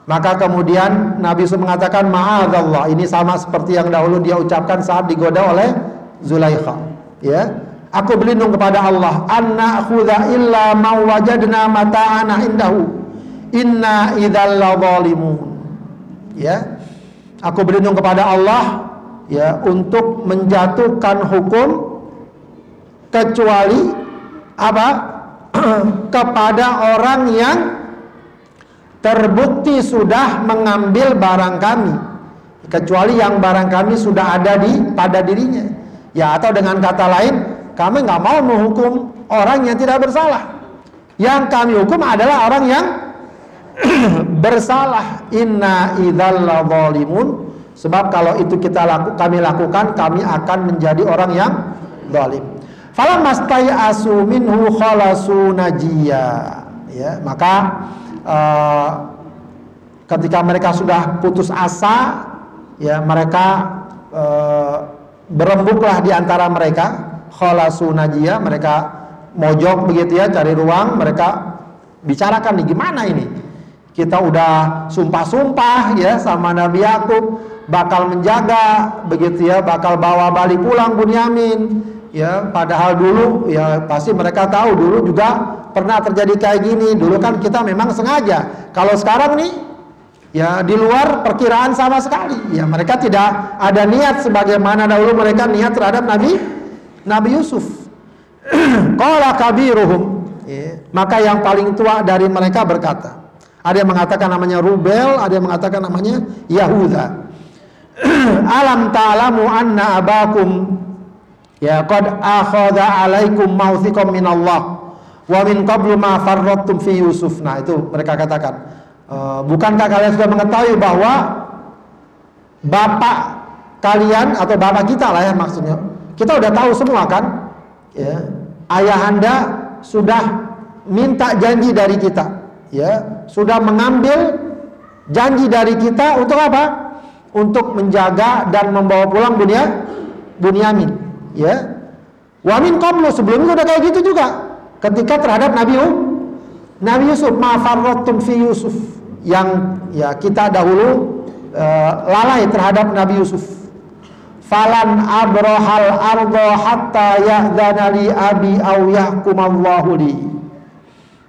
maka kemudian Nabi Yusuf mengatakan ma'adallah. Ini sama seperti yang dahulu dia ucapkan saat digoda oleh Zulaikha, ya, Aku berlindung kepada Allah, anna akhudha illa ma wajadna mata'ana indahu, inna idzal zalimun. Ya, aku berlindung kepada Allah, ya, untuk menjatuhkan hukum kecuali apa? Kepada orang yang terbukti sudah mengambil barang kami, kecuali yang barang kami sudah ada pada dirinya. Ya, atau dengan kata lain, kami nggak mau menghukum orang yang tidak bersalah. Yang kami hukum adalah orang yang bersalah. Inna idzal zalimun. Sebab kalau itu kami lakukan, kami akan menjadi orang yang zalim. Falamastai'asu minhu khalasu najiyya. Ya, maka ketika mereka sudah putus asa, ya, mereka berembuklah di antara mereka, khalasu najiyya, mereka mojok begitu ya, cari ruang, mereka bicarakan nih, gimana ini? Kita udah sumpah-sumpah ya sama Nabi Yakub bakal menjaga begitu ya, bakal bawa balik pulang Bunyamin. Ya, padahal dulu ya pasti mereka tahu dulu juga pernah terjadi kayak gini. Dulu kan kita memang sengaja. Kalau sekarang nih ya di luar perkiraan sama sekali. Ya, mereka tidak ada niat sebagaimana dahulu mereka niat terhadap Nabi Yusuf. Qala kabiruhum. Ya, maka yang paling tua dari mereka berkata. Ada yang mengatakan namanya Rubel, ada yang mengatakan namanya Yahuda. Alam ta'lamu anna abakum ya qad akhadha alaikum mawthiqan min Allah wa min qablu ma farrattum fi Yusuf. Nah, itu mereka katakan, bukankah kalian sudah mengetahui bahwa bapak kalian atau bapak kita lah ya, maksudnya kita udah tahu semua kan ya, ayahanda sudah minta janji dari kita, ya, sudah mengambil janji dari kita untuk apa? Untuk menjaga dan membawa pulang Bunyamin. Ya, wa min qablu, sebelumnya udah kayak gitu juga ketika terhadap Nabi Yusuf, ma farrattum fi Yusuf, yang ya kita dahulu lalai terhadap Nabi Yusuf. Falan abrahal ardo hatta ya'dzana li abi aw yahkumallahu li.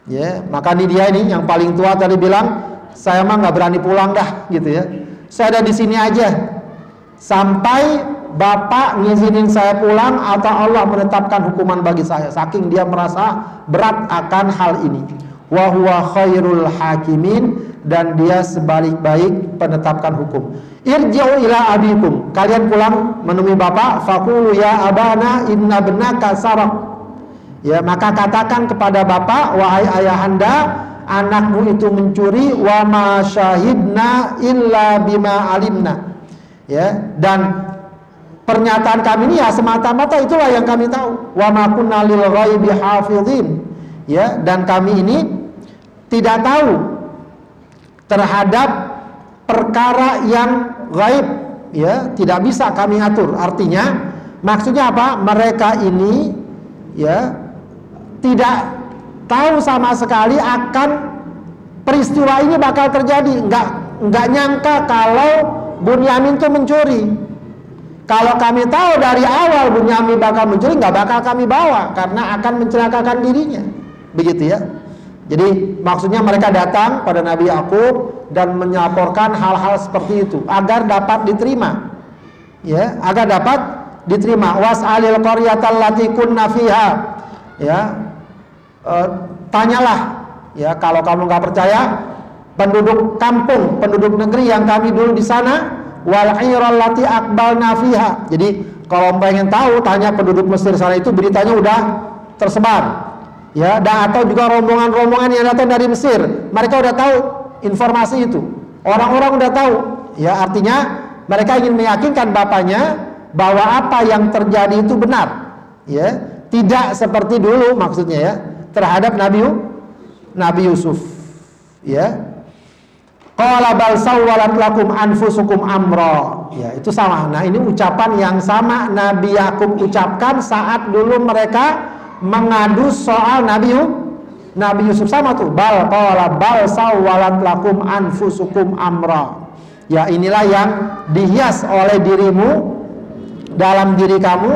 Ya, maka ini dia ini yang paling tua tadi bilang, saya mah nggak berani pulang dah gitu ya. Saya ada di sini aja sampai Bapak ngizinin saya pulang atau Allah menetapkan hukuman bagi saya. Saking dia merasa berat akan hal ini. Wa huwa khairul hakimin, dan dia sebaik-baik penetapkan hukum. Irji'u ila abikum, kalian pulang menemui bapak. Faqulu ya abana inna ibnaka saraq. Ya, maka katakan kepada bapak, wahai ayahanda, anakmu itu mencuri. Wa ma syahidna illa bima alimna. Ya, dan pernyataan kami ini ya semata-mata itulah yang kami tahu. Wa ma kunna lil ghaibi hafizin. Ya, dan kami ini tidak tahu terhadap perkara yang gaib, ya, tidak bisa kami atur. Artinya maksudnya apa? Mereka ini ya tidak tahu sama sekali akan peristiwa ini bakal terjadi. Enggak nyangka kalau Bunyamin itu mencuri. Kalau kami tahu dari awal Bunyamin bakal mencuri, nggak bakal kami bawa karena akan mencelakakan dirinya. Begitu ya. Jadi maksudnya mereka datang pada Nabi Yakub dan menyaporkan hal-hal seperti itu agar dapat diterima. Ya, agar dapat diterima. Was'alil qaryatal lati kunna fiha. Ya. Tanyalah ya, kalau kamu nggak percaya, penduduk kampung, penduduk negeri yang kami dulu di sana, wal iral lati aqbalna fiha. Jadi kalau pengen tahu, tanya penduduk Mesir sana, itu beritanya udah tersebar. Ya, dan atau juga rombongan-rombongan yang datang dari Mesir, mereka udah tahu informasi itu. Orang-orang udah tahu. Ya, artinya mereka ingin meyakinkan bapaknya bahwa apa yang terjadi itu benar. Ya, tidak seperti dulu maksudnya ya terhadap Nabi Yusuf. Ya. Qala bal sawwalat lakum anfusukum amra. Ya, itu sama. Nah, ini ucapan yang sama Nabi Yakub ucapkan saat dulu mereka mengadu soal Nabi Yusuf, sama tuh. Bal qala bal sawwalat lakum anfusukum amra. Ya, inilah yang dihias oleh dirimu dalam diri kamu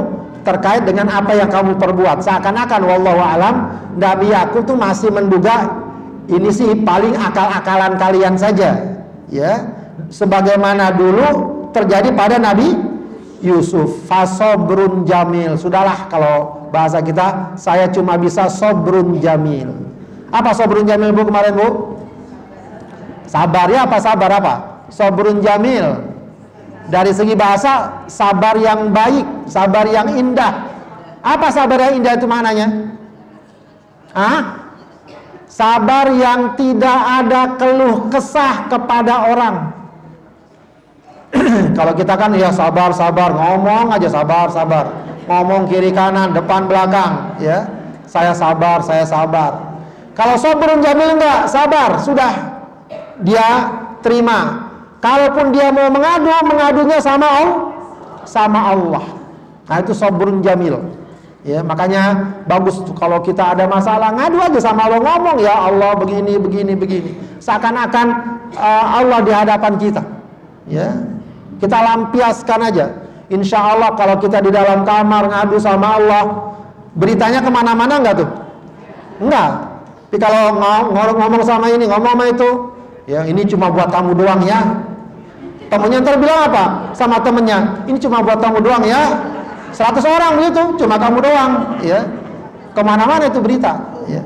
terkait dengan apa yang kamu perbuat. Seakan-akan wallahu alam Nabi Yakub tuh masih menduga ini sih paling akal-akalan kalian saja, ya. Sebagaimana dulu terjadi pada Nabi Yusuf. Fasobrun jamil. Sudahlah, kalau bahasa kita, saya cuma bisa sobrun jamil. Apa sobrun jamil, Bu, kemarin, Bu? Sabar ya, apa sabar apa? Sobrun jamil. Dari segi bahasa, sabar yang baik, sabar yang indah. Apa sabar yang indah itu maknanya? Sabar yang tidak ada keluh kesah kepada orang. Kalau kita kan ya sabar, ngomong aja sabar. Ngomong kiri kanan, depan belakang, ya. Saya sabar. Kalau sabrun jamil enggak, sabar, sudah. Dia terima. Kalaupun dia mau mengadunya sama Allah. Nah, itu sabrun jamil. Ya, makanya bagus tuh kalau kita ada masalah ngadu aja sama Allah, ngomong ya Allah begini. Seakan-akan Allah di hadapan kita. Ya. Kita lampiaskan aja. Insya Allah kalau kita di dalam kamar ngadu sama Allah, beritanya kemana-mana enggak tuh? Enggak. Tapi kalau ngomong sama ini, ngomong sama itu, ya ini cuma buat kamu doang ya. Temennya ntar bilang apa? Sama temennya, ini cuma buat kamu doang ya. 100 orang begitu, cuma kamu doang, ya. Kemana-mana itu berita, ya.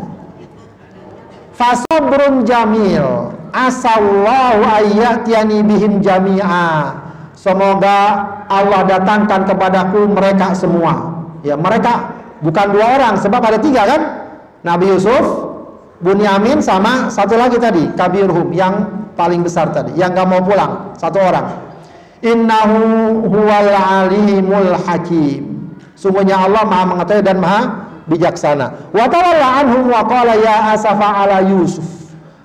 Fasabrun jamil, asallahu ayyatiyani bihim jami'a. Semoga Allah datangkan kepadaku mereka semua. Ya, mereka bukan 2 orang, sebab ada 3 kan? Nabi Yusuf, Bunyamin, sama satu lagi tadi, Kabirhum, yang paling besar tadi, yang gak mau pulang, 1 orang. Innahu huwal alimul hakim. Sungguhnya Allah Maha mengetahui dan Maha bijaksana. Wa tawalla anhum wa qala ya asafa ala Yusuf.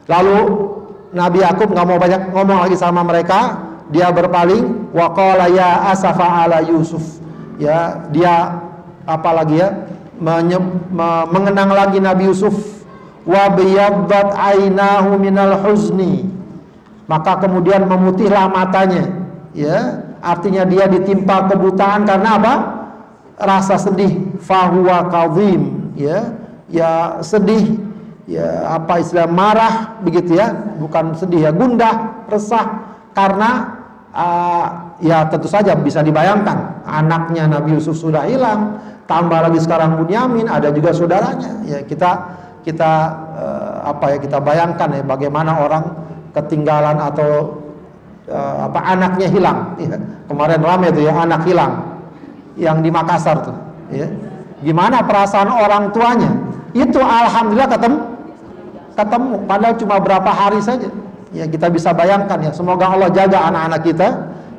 Lalu Nabi Yakub nggak mau banyak ngomong lagi sama mereka, dia berpaling, wa qala ya asafa ala Yusuf. Ya, dia apalagi ya? Mengenang lagi Nabi Yusuf. Wa biyaddat ainahu minal huzni. Maka kemudian memutihlah matanya. Ya, artinya dia ditimpa kebutaan karena apa? Rasa sedih. Fahuwa kadhim, ya sedih, ya apa istilah, marah begitu ya, bukan sedih ya, gundah, resah karena ya tentu saja bisa dibayangkan anaknya Nabi Yusuf sudah hilang, tambah lagi sekarang Bunyamin, ada juga saudaranya. Ya kita bayangkan ya bagaimana orang ketinggalan atau anaknya hilang, ya. Kemarin ramai tuh ya, anak hilang yang di Makassar tuh, ya. Gimana perasaan orang tuanya? Itu alhamdulillah ketemu padahal cuma berapa hari saja. Ya, kita bisa bayangkan ya. Semoga Allah jaga anak-anak kita,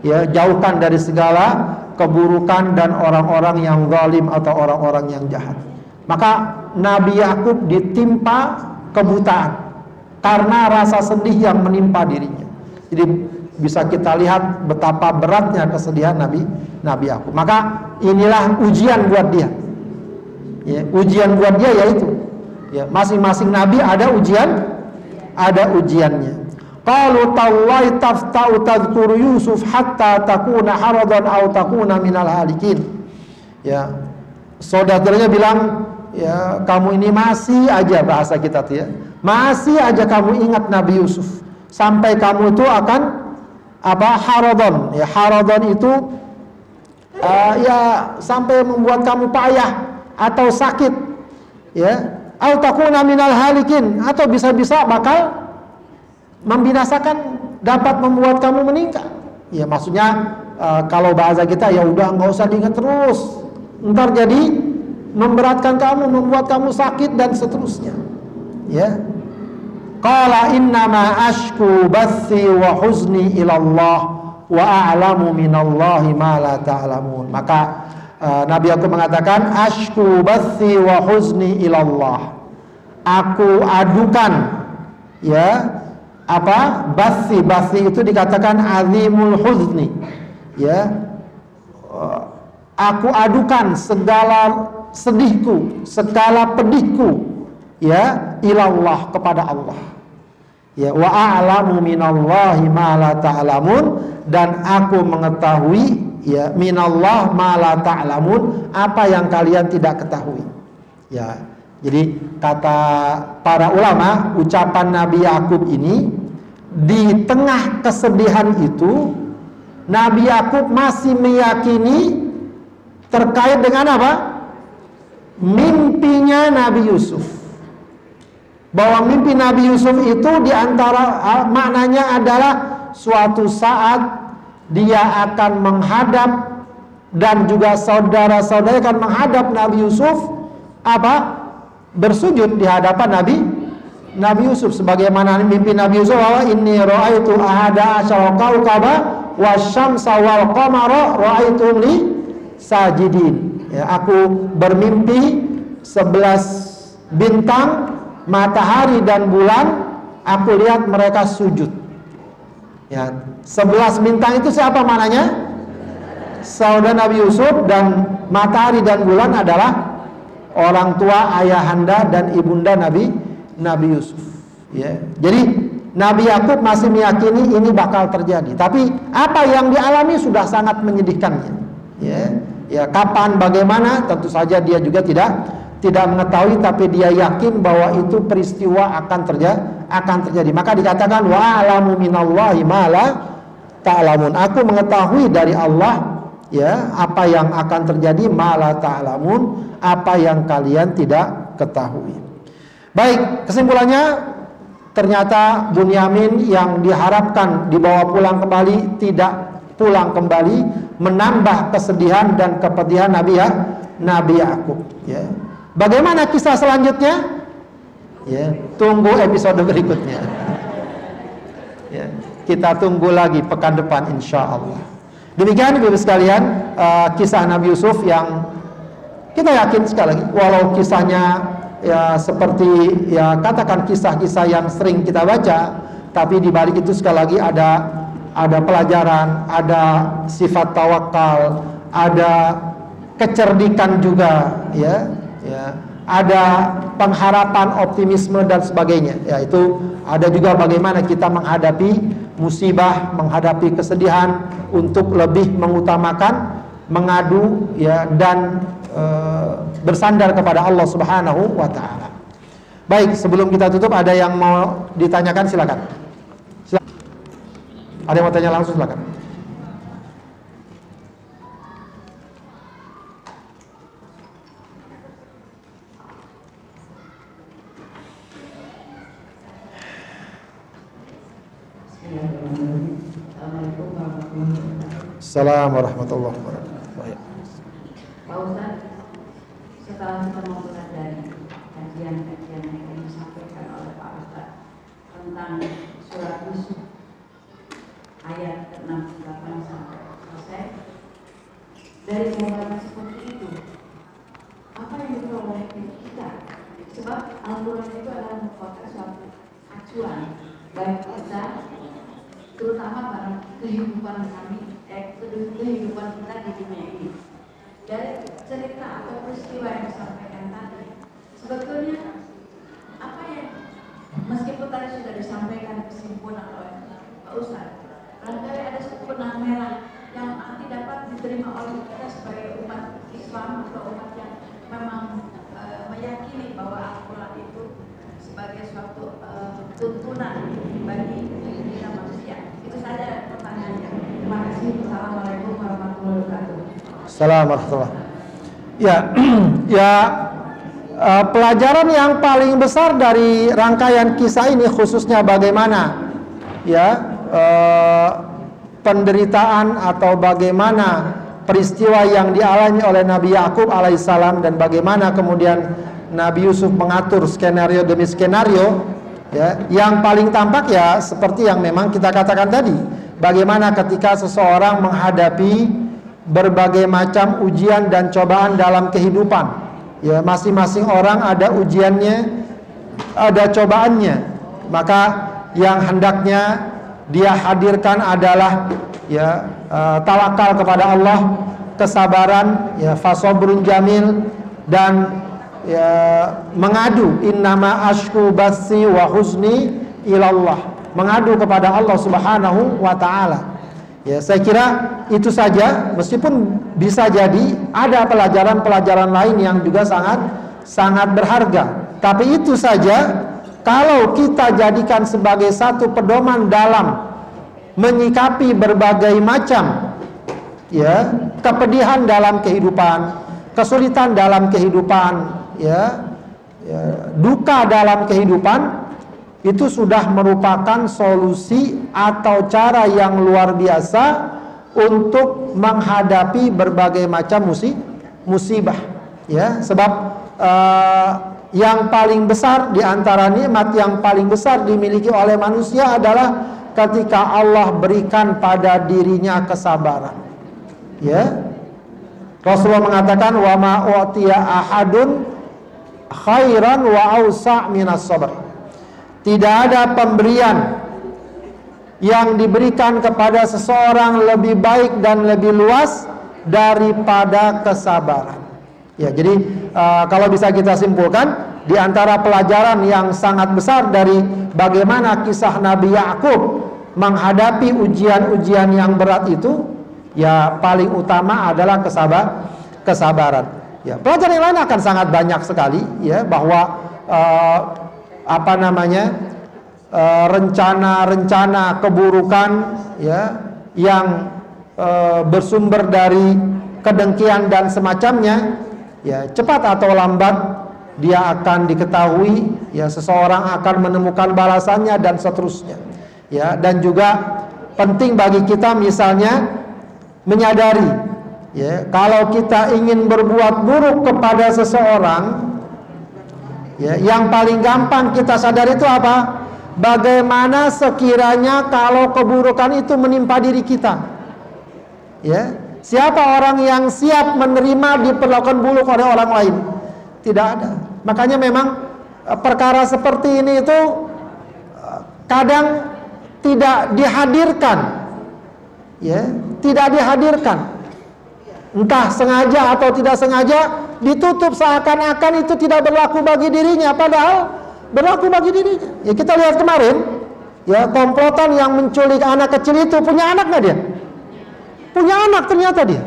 ya, jauhkan dari segala keburukan dan orang-orang yang zalim atau orang-orang yang jahat. Maka Nabi Yakub ditimpa kebutaan karena rasa sedih yang menimpa dirinya. Jadi bisa kita lihat betapa beratnya kesedihan Nabi Yakub. Maka inilah ujian buat dia. Ya, ujian buat dia yaitu, ya, masing-masing nabi ada ujiannya. Qalu tallahi tafta'u tadhkuru Yusuf hatta takuna haradan aw takuna minal halikin. Ya, saudaranya bilang, ya kamu ini masih aja, bahasa kita tuh ya, masih aja kamu ingat Nabi Yusuf sampai kamu itu akan haradon. Ya, haradon itu ya sampai membuat kamu payah atau sakit, ya, au takuna minal halikin, atau bisa-bisa bakal membinasakan, dapat membuat kamu meninggal. Ya, maksudnya kalau bahasa kita ya udah nggak usah diingat terus, ntar jadi memberatkan kamu, membuat kamu sakit dan seterusnya. Ya, qala innama ashku bathi wa huzni ilallah wa a'lamu minallahi ma la ta'lamun. Maka Nabi Yakub mengatakan ashku bathi wa huzni ilallah. Aku adukan, ya, bathi itu dikatakan azimul huzni, ya. Aku adukan segala sedihku, segala pedihku, ya, ilallah, kepada Allah. Ya, wa a'lamu minallahi ma la ta'lamun, dan aku mengetahui ya minallah ma la ta'lamun, apa yang kalian tidak ketahui. Ya. Jadi kata para ulama, ucapan Nabi Yakub ini di tengah kesedihan itu Nabi Yakub masih meyakini terkait dengan apa? Mimpinya Nabi Yusuf. Bahwa mimpi Nabi Yusuf itu diantara maknanya adalah suatu saat dia akan menghadap dan juga saudara-saudara akan menghadap Nabi Yusuf apa? Bersujud di hadapan Nabi Yusuf, sebagaimana mimpi Nabi Yusuf bahwa inni ra'aitu ahada asyara kaukaba wasyamsa wal qamara ra'aitu li sajidin. Ya, aku bermimpi 11 bintang, matahari dan bulan, aku lihat mereka sujud. Ya, 11 bintang itu siapa mananya? Saudara Nabi Yusuf, dan matahari dan bulan adalah orang tua, ayahanda dan ibunda Nabi Yusuf. Ya. Jadi Nabi Yakub masih meyakini ini bakal terjadi. Tapi apa yang dialami sudah sangat menyedihkannya. Ya, kapan, bagaimana, tentu saja dia juga tidak mengetahui, tapi dia yakin bahwa itu peristiwa akan terjadi. Maka dikatakan wa alamu minallahi ma la ta'lamun. Aku mengetahui dari Allah ya apa yang akan terjadi, ma la ta'lamun, apa yang kalian tidak ketahui. Baik, kesimpulannya ternyata Bunyamin yang diharapkan dibawa pulang kembali tidak pulang kembali, menambah kesedihan dan kepedihan Nabi Yakub. Ya. Bagaimana kisah selanjutnya? Ya, tunggu episode berikutnya. Ya, kita tunggu lagi pekan depan insya Allah. Demikian Ibu sekalian, kisah Nabi Yusuf yang kita yakin sekali lagi, walau kisahnya ya seperti ya katakan kisah-kisah yang sering kita baca, tapi di balik itu sekali lagi ada pelajaran, ada sifat tawakal, ada kecerdikan juga, ya, ada pengharapan, optimisme dan sebagainya. Ya, itu ada juga bagaimana kita menghadapi musibah, menghadapi kesedihan untuk lebih mengutamakan mengadu ya dan bersandar kepada Allah Subhanahu wa taala. Baik, sebelum kita tutup ada yang mau ditanyakan silakan. Ada yang mau tanya langsung silakan. Assalamualaikum warahmatullahi wabarakatuh. Pak Ustaz, setelah kita mempelajari kajian-kajian yang disampaikan oleh Pak Ustaz tentang surat Yusuf ayat ke-68 sampai selesai, dari gambaran seperti itu, apa yang diperoleh kita? Sebab Al-Quran itu adalah merupakan suatu acuan baik kita, terutama dalam kehidupan kami, kehidupan kita di dunia ini. Dari cerita atau peristiwa yang disampaikan tadi, sebetulnya apa yang meskipun tadi sudah disampaikan kesimpulan oleh Pak Ustaz, barangkali ada satu benang merah yang nanti dapat diterima oleh kita sebagai umat Islam atau umat yang memang meyakini bahwa Al-Quran itu sebagai suatu tuntunan bagi kita manusia. Itu saja pertanyaannya. Terima kasih. Assalamualaikum warahmatullahi wabarakatuh. Assalamualaikum. Ya, pelajaran yang paling besar dari rangkaian kisah ini khususnya bagaimana ya penderitaan atau bagaimana peristiwa yang dialami oleh Nabi Yakub alaihissalam dan bagaimana kemudian Nabi Yusuf mengatur skenario demi skenario. Ya, yang paling tampak ya seperti yang memang kita katakan tadi, bagaimana ketika seseorang menghadapi berbagai macam ujian dan cobaan dalam kehidupan. Ya, masing-masing orang ada ujiannya, ada cobaannya. Maka yang hendaknya dia hadirkan adalah ya tawakal kepada Allah, kesabaran, ya fasobrun jamil, dan ya mengadu innama ashku basi wa huzni ilallah, mengadu kepada Allah Subhanahu wa taala. Ya, saya kira itu saja, meskipun bisa jadi ada pelajaran-pelajaran lain yang juga sangat berharga. Tapi itu saja kalau kita jadikan sebagai satu pedoman dalam menyikapi berbagai macam ya kepedihan dalam kehidupan, kesulitan dalam kehidupan, duka dalam kehidupan, itu sudah merupakan solusi atau cara yang luar biasa untuk menghadapi berbagai macam musibah. Ya, sebab yang paling besar di antara nikmat yang paling besar dimiliki oleh manusia adalah ketika Allah berikan pada dirinya kesabaran. Ya, Rasulullah mengatakan, wa ma u'tiya ahadun khairan wa awsa' minas sabr. Tidak ada pemberian yang diberikan kepada seseorang lebih baik dan lebih luas daripada kesabaran. Ya, jadi kalau bisa kita simpulkan, di antara pelajaran yang sangat besar dari bagaimana kisah Nabi Yakub menghadapi ujian-ujian yang berat itu, ya paling utama adalah kesabaran. Ya, pelajaran yang lain akan sangat banyak sekali, ya, bahwa rencana-rencana keburukan ya yang bersumber dari kedengkian dan semacamnya, ya cepat atau lambat dia akan diketahui, ya seseorang akan menemukan balasannya dan seterusnya. Ya, dan juga penting bagi kita misalnya menyadari, ya kalau kita ingin berbuat buruk kepada seseorang, ya, yang paling gampang kita sadari itu apa? Bagaimana sekiranya kalau keburukan itu menimpa diri kita? Ya, siapa orang yang siap menerima diperlakukan buruk oleh orang lain? Tidak ada. Makanya memang perkara seperti ini itu kadang tidak dihadirkan. Ya, tidak dihadirkan. Entah sengaja atau tidak sengaja, ditutup seakan-akan itu tidak berlaku bagi dirinya, padahal berlaku bagi dirinya. Ya, kita lihat kemarin, ya komplotan yang menculik anak kecil itu punya anak nggak dia? Punya anak ternyata dia.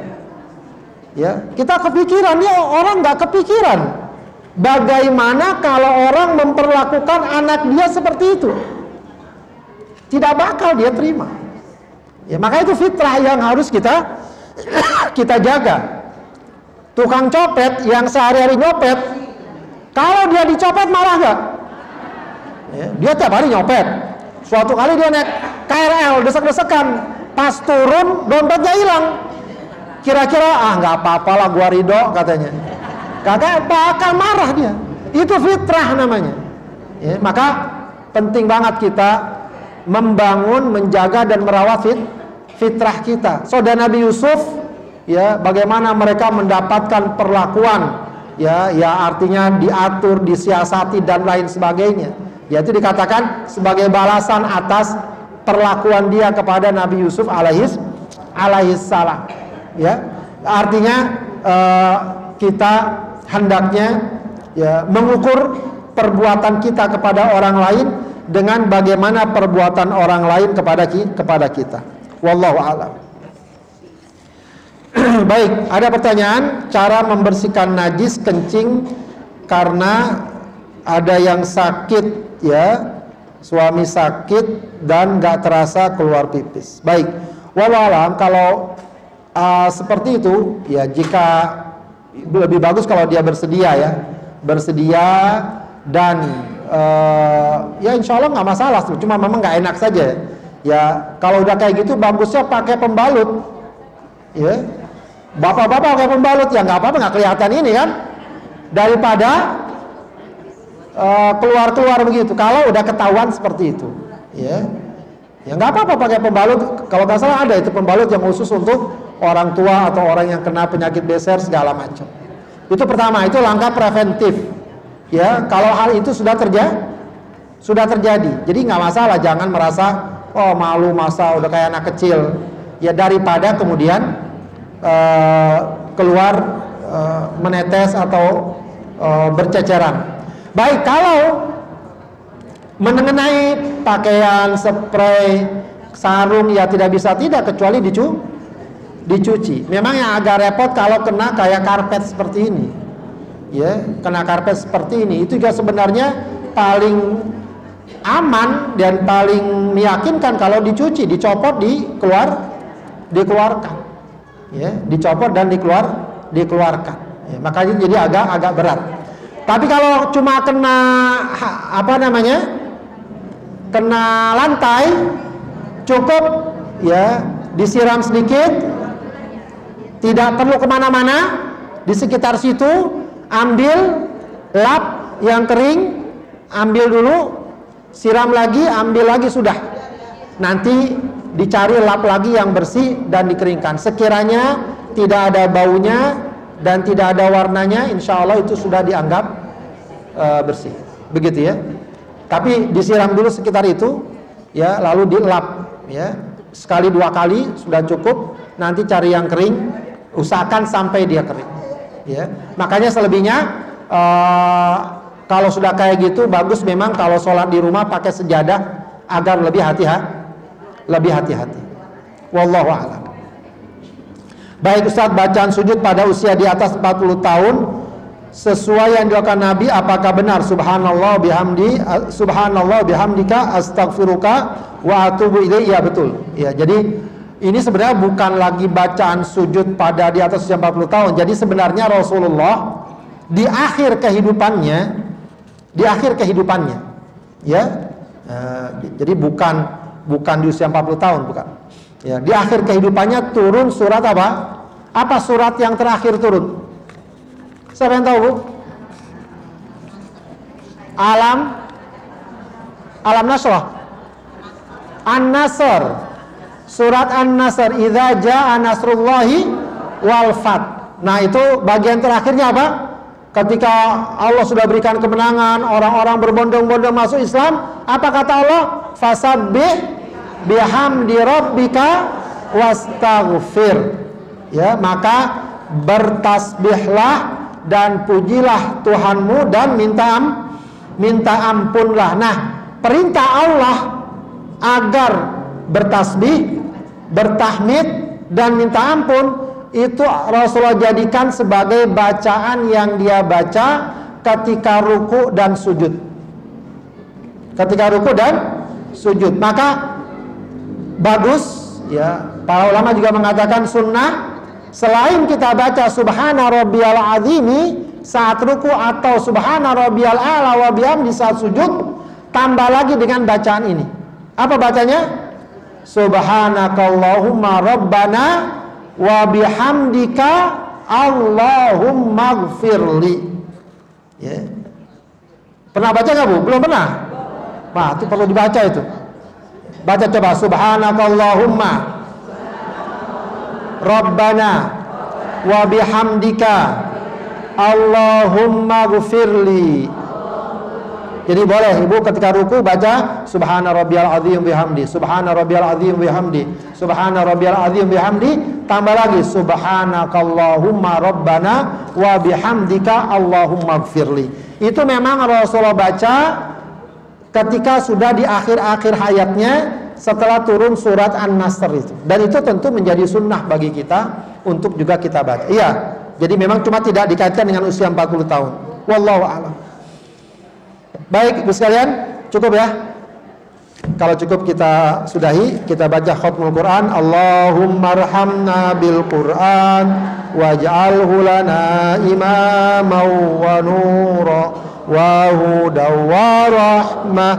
Ya, kita kepikiran, dia orang nggak kepikiran bagaimana kalau orang memperlakukan anak dia seperti itu. Tidak bakal dia terima. Ya, maka itu fitrah yang harus kita jaga. Tukang copet yang sehari-hari nyopet, kalau dia dicopet marah gak? Ya, dia tiap hari nyopet. Suatu kali dia naik KRL desek-desekan, pas turun dompetnya hilang. Kira-kira nggak apa-apa lah, gua ridho katanya. Kagak bakal marah dia. Itu fitrah namanya. Ya, maka penting banget kita membangun, menjaga dan merawat fitrah kita. Saudara Nabi Yusuf, ya bagaimana mereka mendapatkan perlakuan, ya artinya diatur, disiasati dan lain sebagainya. Yaitu dikatakan sebagai balasan atas perlakuan dia kepada Nabi Yusuf alaihissalam. Ya, artinya kita hendaknya ya mengukur perbuatan kita kepada orang lain dengan bagaimana perbuatan orang lain kepada kita. Wallahu a'lam. Baik, ada pertanyaan, cara membersihkan najis kencing karena ada yang sakit, ya suami sakit dan nggak terasa keluar pipis. Baik, wallahu a'lam. Kalau seperti itu, ya jika lebih bagus kalau dia bersedia, ya bersedia dan ya insya Allah nggak masalah, cuma memang nggak enak saja. Ya kalau udah kayak gitu bagusnya pakai pembalut. Ya, bapak-bapak pakai pembalut ya nggak apa-apa, nggak kelihatan ini kan, daripada keluar-keluar begitu. Kalau udah ketahuan seperti itu, ya nggak apa-apa pakai pembalut. Kalau nggak salah ada itu pembalut yang khusus untuk orang tua atau orang yang kena penyakit beser segala macam. Itu pertama, itu langkah preventif. Ya, kalau hal itu sudah terjadi, jadi nggak masalah. Jangan merasa oh malu, masa udah kayak anak kecil. Ya daripada kemudian keluar menetes atau berceceran. Baik, kalau mengenai pakaian, spray, Sarung ya tidak bisa tidak kecuali dicuci. Memang yang agak repot kalau kena kayak karpet seperti ini. Ya, kena karpet seperti ini itu juga sebenarnya paling aman dan paling meyakinkan kalau dicuci, dicopot, dikeluarkan. Ya, dicopot dan dikeluarkan. Ya, makanya jadi agak berat. Tapi kalau cuma kena kena lantai, cukup ya disiram sedikit, tidak perlu kemana-mana, di sekitar situ ambil lap yang kering, ambil dulu, siram lagi, ambil lagi, sudah. Nanti dicari lap lagi yang bersih dan dikeringkan. Sekiranya tidak ada baunya dan tidak ada warnanya, insya Allah itu sudah dianggap bersih. Begitu ya. Tapi disiram dulu sekitar itu, ya, lalu dilap, ya, sekali 2 kali sudah cukup. Nanti cari yang kering, usahakan sampai dia kering. Ya, makanya selebihnya kalau sudah kayak gitu bagus memang kalau sholat di rumah pakai sejadah agar lebih hati-hati. Wallahu a'lam. Baik Ustaz, bacaan sujud pada usia di atas 40 tahun sesuai yang dilakukan Nabi, apakah benar? Subhanallah bihamdika astaghfiruka wa atubu ilaih. Ya betul. Ya, jadi ini sebenarnya bukan lagi bacaan sujud pada di atas usia 40 tahun. Jadi sebenarnya Rasulullah di akhir kehidupannya, ya, jadi bukan di usia 40 tahun, bukan. Ya, di akhir kehidupannya turun surat apa? Apa surat yang terakhir turun? Siapa yang tahu, Bu? Alam Nasrah. An-Nasr. Surat An-Nasr, idza jaa nasrullahi wal fath. Nah, itu bagian terakhirnya apa? Ketika Allah sudah berikan kemenangan, orang-orang berbondong-bondong masuk Islam, apa kata Allah? Fasabbih bihamdi rabbika wastaghfir. Ya, maka bertasbihlah dan pujilah Tuhanmu dan minta ampunlah. Nah, perintah Allah agar bertasbih, bertahmid dan minta ampun itu Rasulullah jadikan sebagai bacaan yang dia baca ketika ruku dan sujud. Maka bagus ya, para ulama juga mengatakan sunnah selain kita baca subhana rabbiyal azimi saat ruku atau subhana rabbiyal a'la wa bihamdi saat sujud, tambah lagi dengan bacaan ini. Apa bacanya? Subhanakallahumma rabbana wa bihamdika Allahumma gfirli. Ya. Pernah baca nggak, Bu? Belum pernah? Nah, itu perlu dibaca itu. Baca coba, subhanakallahumma rabbana wa bihamdika Allahumma gfirli. Jadi boleh Ibu ketika ruku baca subhana rabbiyal azim bihamdi, subhana rabbiyal azim bihamdi, subhana rabbiyal azim bihamdi, tambah lagi subhanakallahumma rabbana wa bihamdika Allahumma gfirli. Itu memang Rasulullah baca ketika sudah di akhir-akhir hayatnya setelah turun surat An-Nasr itu. Dan itu tentu menjadi sunnah bagi kita untuk juga kita baca. Iya. Jadi memang cuma tidak dikaitkan dengan usia 40 tahun. Wallahu a'lam. Baik, Ibu sekalian, cukup ya. Kalau cukup kita sudahi, kita baca khatmul Quran. Allahumma arhamna bil Quran waj'alhu lana imaman wa nura wa hudan wa rahmah.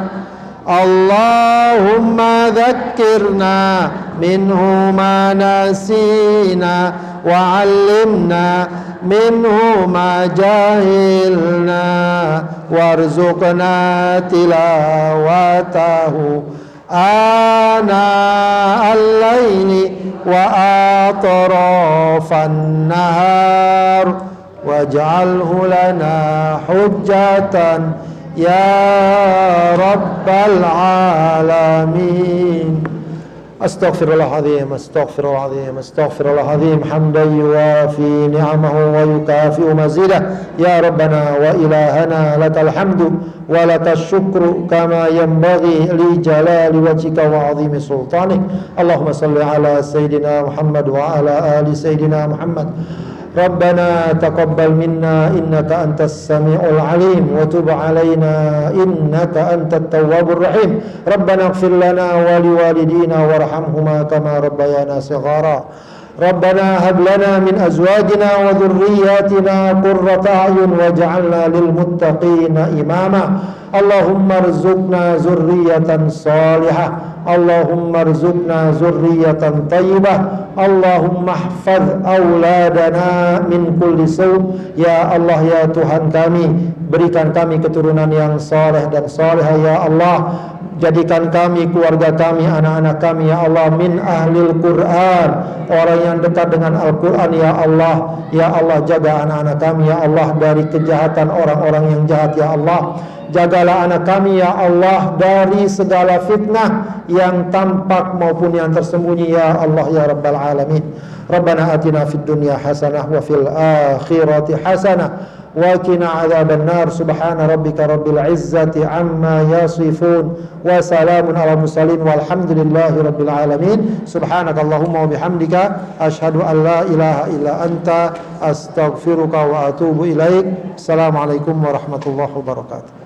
Allahumma dhakkirna minhu ma nasina wa 'allimna minhu ma jahilna warzuqna tilawatahu ana al-laili wa atrafan nahar waj'alhu lana hujjatan ya rabbal alamin. Astaghfirullahaladzim, astaghfirullahaladzim, astaghfirullahaladzim, hamdan yuwafi ni'amahu wa yukafi'u mazidah. Ya Rabbana wa ilahana lakal hamdu wa lakas syukru kama yanbaghi li jalali wajhika wa azimi sultanik. Allahumma salli ala Sayyidina Muhammad wa ala ali Sayyidina Muhammad. Rabbana taqabbal minna innaka antas sami'ul alim wa tub alaina innaka antat tawwabur rahim. Rabbana ighfir lana wa liwalidina warhamhuma kama rabbayana shighara. Rabbana hab lana min azwajina wa dhurriyyatina qurrata a'yun waj'alna lil muttaqina imama. Allahumma rzuqna zurriyatan salihah, Allahumma rzuqna zurriyatan tayyibah, Allahumma ihfaz auladana min kulli su'. Ya Allah, ya Tuhan kami, berikan kami keturunan yang saleh dan salihah ya Allah. Jadikan kami, keluarga kami, anak-anak kami ya Allah min ahlil Quran, orang yang dekat dengan Al-Quran ya Allah. Ya Allah, jaga anak-anak kami ya Allah dari kejahatan orang-orang yang jahat ya Allah. Jagalah anak kami ya Allah dari segala fitnah yang tampak maupun yang tersembunyi ya Allah ya Rabbal Alamin. Rabbana atina fid dunya hasanah wa fil akhirati hasanah wa qina adzaban nar. Subhana rabbika rabbil izzati amma yasifun wa salamun ala mursalin walhamdulillahi rabbil alamin. Subhanakallahumma wa bihamdika asyhadu an la ilaha illa anta astaghfiruka wa atubu ilaik. Assalamualaikum warahmatullahi wabarakatuh.